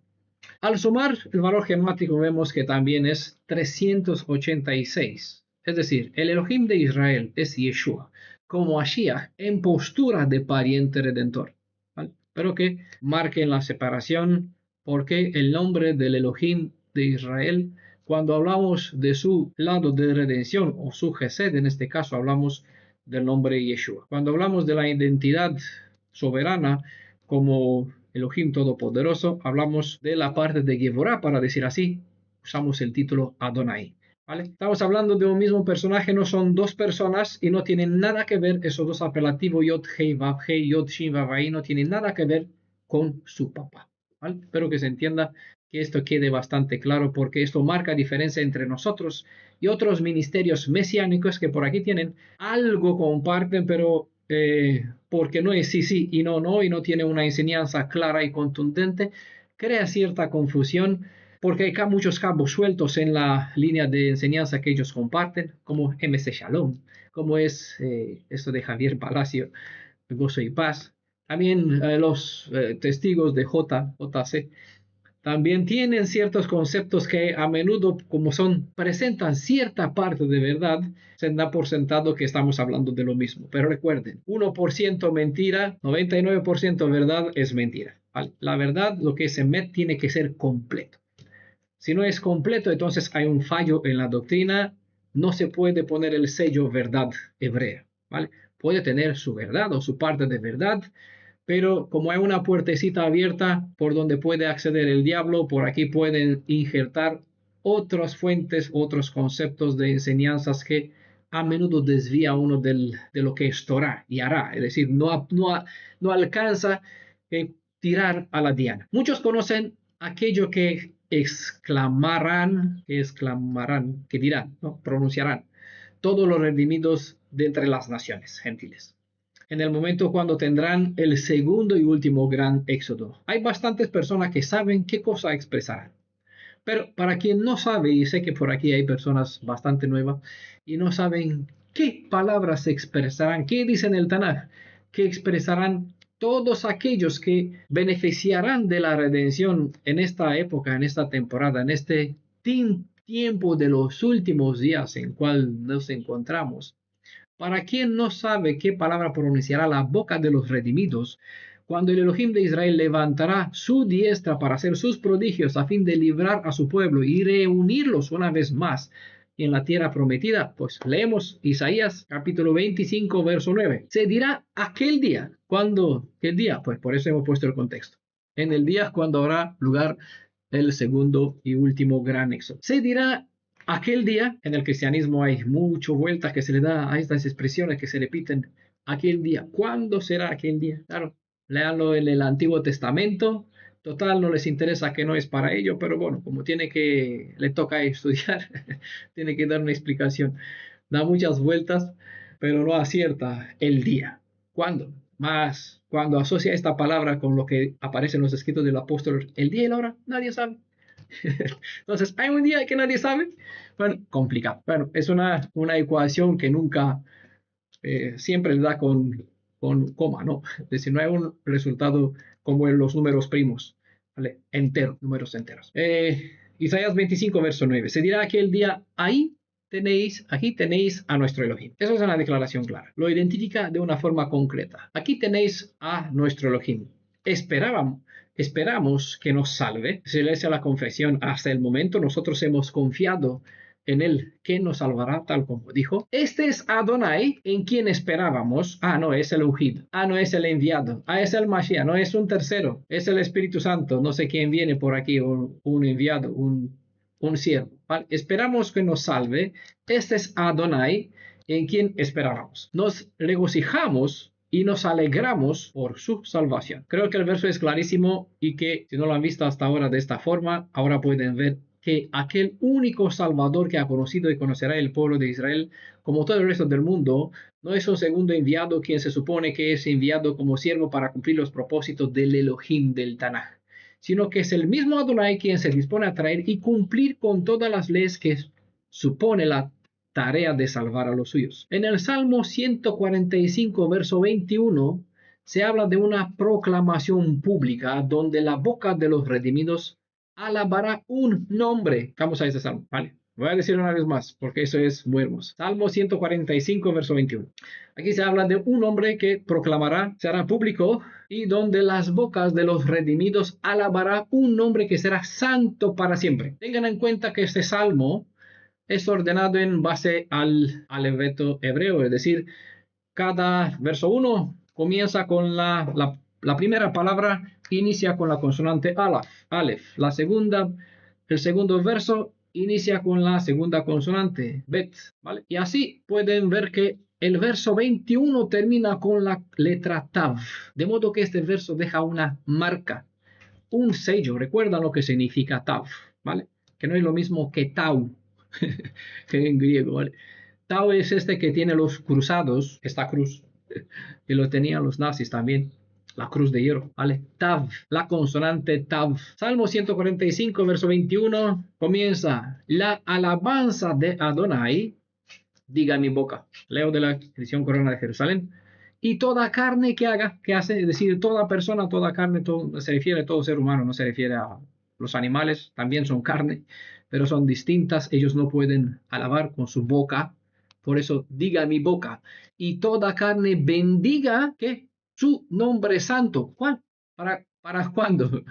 [SPEAKER 2] al sumar el valor gemático vemos que también es 386. Es decir, el Elohim de Israel es Yeshua, como Mashiach en postura de pariente redentor, ¿vale? Pero que marquen la separación porque el nombre del Elohim de Israel cuando hablamos de su lado de redención o su Gesed, en este caso hablamos del nombre Yeshua. Cuando hablamos de la identidad soberana como Elohim Todopoderoso, hablamos de la parte de Gevorah, para decir así, usamos el título Adonai. ¿Vale? Estamos hablando de un mismo personaje, no son dos personas y no tienen nada que ver esos dos apelativos, Yod Hei Vav Hei, Yod Shin Vav Hei, no tienen nada que ver con su papá. ¿Vale? Espero que se entienda, que esto quede bastante claro, porque esto marca diferencia entre nosotros y otros ministerios mesiánicos que por aquí tienen algo comparten, pero porque no es sí, sí y no, y no tiene una enseñanza clara y contundente, crea cierta confusión, porque hay muchos cabos sueltos en la línea de enseñanza que ellos comparten, como MC Shalom, como es esto de Javier Palacio, Gozo y Paz. También los testigos de JC también tienen ciertos conceptos que a menudo, como presentan cierta parte de verdad, se da por sentado que estamos hablando de lo mismo. Pero recuerden, 1% mentira, 99% verdad es mentira. ¿Vale? La verdad, lo que es emet, tiene que ser completo. Si no es completo, entonces hay un fallo en la doctrina. No se puede poner el sello verdad hebrea. ¿Vale? Puede tener su verdad o su parte de verdad, pero como hay una puertecita abierta por donde puede acceder el diablo, por aquí pueden injertar otras fuentes, otros conceptos de enseñanzas que a menudo desvía uno de lo que es Torah y hará, es decir, no alcanza a tirar a la diana. Muchos conocen aquello que exclamarán, que dirán, ¿no? Pronunciarán, todos los redimidos de entre las naciones gentiles, en el momento cuando tendrán el segundo y último gran éxodo. Hay bastantes personas que saben qué cosa expresarán. Pero para quien no sabe, y sé que por aquí hay personas bastante nuevas, y no saben qué palabras expresarán, qué dicen el Tanaj, qué expresarán todos aquellos que beneficiarán de la redención en esta época, en esta temporada, en este tiempo de los últimos días en cual nos encontramos. Para quien no sabe qué palabra pronunciará la boca de los redimidos, cuando el Elohim de Israel levantará su diestra para hacer sus prodigios a fin de librar a su pueblo y reunirlos una vez más en la tierra prometida, pues leemos Isaías capítulo 25, verso 9. Se dirá aquel día. ¿Cuándo? ¿Qué día? Pues por eso hemos puesto el contexto. En el día cuando habrá lugar el segundo y último gran éxodo. Se dirá aquel día. En el cristianismo hay muchas vueltas que se le da a estas expresiones que se repiten. Aquel día. ¿Cuándo será aquel día? Claro, léanlo en el Antiguo Testamento. Total, no les interesa, que no es para ello, pero bueno, como le toca estudiar, tiene que dar una explicación. Da muchas vueltas, pero no acierta el día. ¿Cuándo? Más cuando asocia esta palabra con lo que aparece en los escritos del apóstol, el día y la hora, nadie sabe. Entonces, ¿hay un día que nadie sabe? Bueno, complicado. Bueno, es una ecuación que nunca, siempre le da con coma, ¿no? Es decir, no hay un resultado como en los números primos, ¿vale? Números enteros. Isaías 25, verso 9. Se dirá aquel día, aquí tenéis a nuestro Elohim. Eso es una declaración clara. Lo identifica de una forma concreta. Aquí tenéis a nuestro Elohim. Esperamos que nos salve. Se le hace la confesión. Hasta el momento nosotros hemos confiado en él, que nos salvará, tal como dijo. Este es Adonai, en quien esperábamos. No es el ungido. No es el enviado. Es el Mashiach. No es un tercero. Es el Espíritu Santo. No sé quién viene por aquí, un enviado, un siervo. ¿Vale? Esperamos que nos salve. Este es Adonai, en quien esperábamos. Nos regocijamos y nos alegramos por su salvación. Creo que el verso es clarísimo, y que si no lo han visto hasta ahora de esta forma, ahora pueden ver que aquel único Salvador que ha conocido y conocerá el pueblo de Israel, como todo el resto del mundo, no es un segundo enviado quien se supone que es enviado como siervo para cumplir los propósitos del Elohim del Tanaj, sino que es el mismo Adonai quien se dispone a traer y cumplir con todas las leyes que supone la tarea de salvar a los suyos. En el Salmo 145, verso 21, se habla de una proclamación pública donde la boca de los redimidos alabará un nombre. Vamos a ese salmo, ¿vale? Voy a decir una vez más, porque eso es muy hermoso. Salmo 145, verso 21. Aquí se habla de un hombre que proclamará, será público, y donde las bocas de los redimidos alabará un nombre que será santo para siempre. Tengan en cuenta que este salmo es ordenado en base al alfabeto hebreo, es decir, cada verso 1 comienza con la primera palabra, inicia con la consonante Aleph. El segundo verso inicia con la segunda consonante, Bet, ¿vale? Y así pueden ver que el verso 21 termina con la letra Tav, de modo que este verso deja una marca, un sello. Recuerdan lo que significa Tav, ¿vale? Que no es lo mismo que Tau, que en griego, ¿vale? Tau es este que tiene los cruzados, esta cruz, que lo tenían los nazis también, la cruz de hierro, ¿vale? Tav, la consonante Tav. Salmo 145, verso 21, comienza, la alabanza de Adonai, diga mi boca. Leo de la edición Corona de Jerusalén. Y toda carne que hace, es decir, toda persona, toda carne, se refiere a todo ser humano, no se refiere a los animales, también son carne, pero son distintas, ellos no pueden alabar con su boca, por eso diga mi boca. Y toda carne bendiga, ¿qué? Su nombre santo. ¿Cuál? ¿Para cuándo?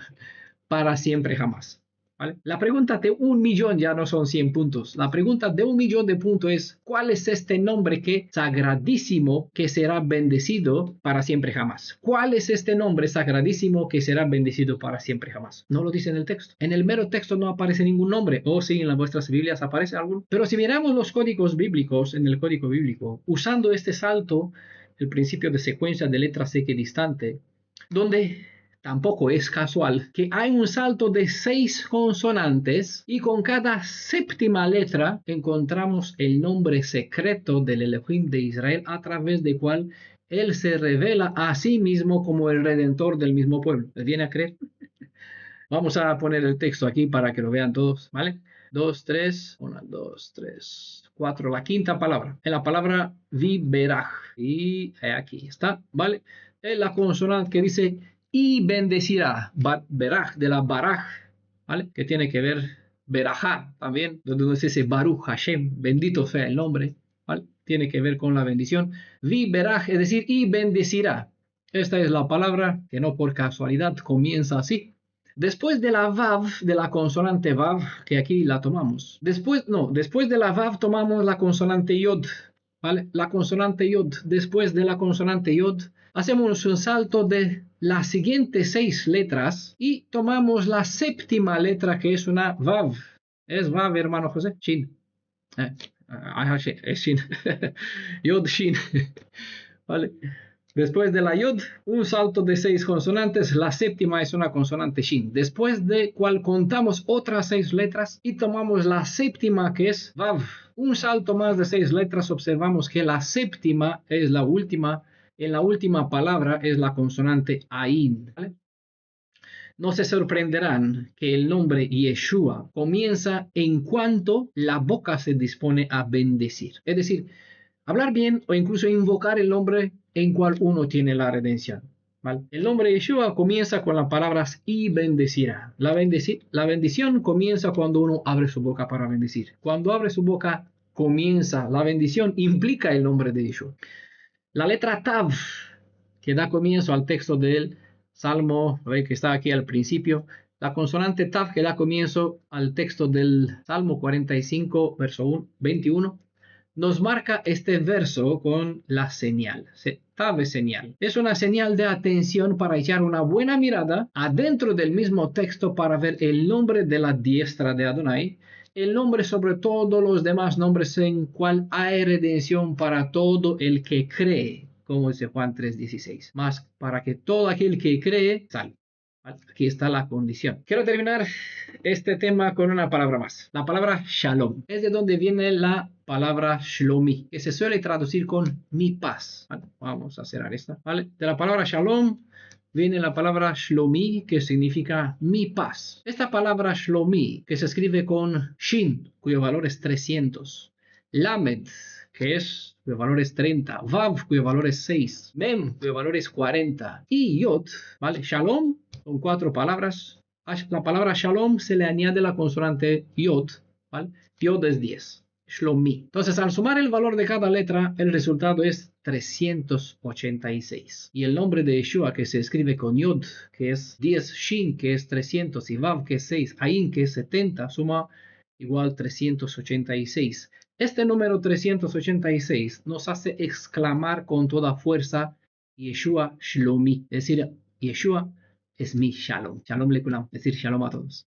[SPEAKER 2] Para siempre jamás. ¿Vale? La pregunta de 1.000.000 ya no son 100 puntos. La pregunta de 1.000.000 de puntos es, ¿cuál es este nombre que sagradísimo que será bendecido para siempre jamás? ¿Cuál es este nombre sagradísimo que será bendecido para siempre jamás? No lo dice en el texto. En el mero texto no aparece ningún nombre. O sí, en las vuestras Biblias aparece alguno. Pero si miramos los códigos bíblicos, en el código bíblico, usando este salto, el principio de secuencia de letras equidistante, donde tampoco es casual que hay un salto de 6 consonantes y con cada séptima letra encontramos el nombre secreto del Elohim de Israel a través del cual él se revela a sí mismo como el redentor del mismo pueblo. ¿Les viene a creer? Vamos a poner el texto aquí para que lo vean todos, ¿vale? 2, 3, 1, 2, 3, 4, la quinta palabra. En la palabra viberaj. Y aquí está, ¿vale? Es la consonante que dice y bendecirá, beraj, de la baraj, ¿vale? Que tiene que ver, berajá también, donde se dice Baruch Hashem, bendito sea el nombre, ¿vale? Tiene que ver con la bendición. Vi beraj, es decir, y bendecirá. Esta es la palabra que no por casualidad comienza así. Después de la vav, de la consonante vav, que aquí la tomamos. Después de la vav tomamos la consonante yod, ¿vale? La consonante yod. Después de la consonante yod, hacemos un salto de las siguientes 6 letras y tomamos la séptima letra que es una vav. ¿Es vav, hermano José? Shin. Es shin. Yod, shin. ¿Vale? Después de la yod, un salto de 6 consonantes, la séptima es una consonante shin. Después de cual contamos otras 6 letras y tomamos la séptima que es vav. Un salto más de 6 letras, observamos que la séptima es la última. En la última palabra es la consonante ain. ¿Vale? No se sorprenderán que el nombre Yeshua comienza en cuanto la boca se dispone a bendecir. Es decir, hablar bien o incluso invocar el nombre en cual uno tiene la redención. ¿Vale? El nombre Yeshua comienza con las palabras y bendecirá. La bendición comienza cuando uno abre su boca para bendecir. Cuando abre su boca comienza la bendición, implica el nombre de Yeshua. La letra Tav, que da comienzo al texto del Salmo, que está aquí al principio, la consonante Tav que da comienzo al texto del Salmo 45, verso 21, nos marca este verso con la señal. Tav es señal. Es una señal de atención para echar una buena mirada adentro del mismo texto para ver el nombre de la diestra de Adonai, el nombre sobre todos los demás nombres en cual hay redención para todo el que cree, como dice Juan 3:16. Más para que todo aquel que cree salve. Aquí está la condición. Quiero terminar este tema con una palabra más. La palabra shalom. Es de donde viene la palabra shlomi, que se suele traducir con mi paz. Vale, vamos a cerrar esta. ¿Vale? De la palabra shalom viene la palabra shlomi, que significa mi paz. Esta palabra shlomi, que se escribe con shin, cuyo valor es 300. Lamed, que es cuyo valor es 30. Vav, cuyo valor es 6. Mem, cuyo valor es 40. Y yod, ¿vale? Shalom, son 4 palabras. La palabra shalom se le añade la consonante yod, ¿vale? Yod es 10. Shlomi. Entonces, al sumar el valor de cada letra, el resultado es 386. Y el nombre de Yeshua, que se escribe con Yod, que es 10, Shin, que es 300, y Vav, que es 6, Ain, que es 70, suma igual 386. Este número 386 nos hace exclamar con toda fuerza Yeshua Shlomi, es decir, Yeshua es mi Shalom. Shalom lekulam, es decir, Shalom a todos.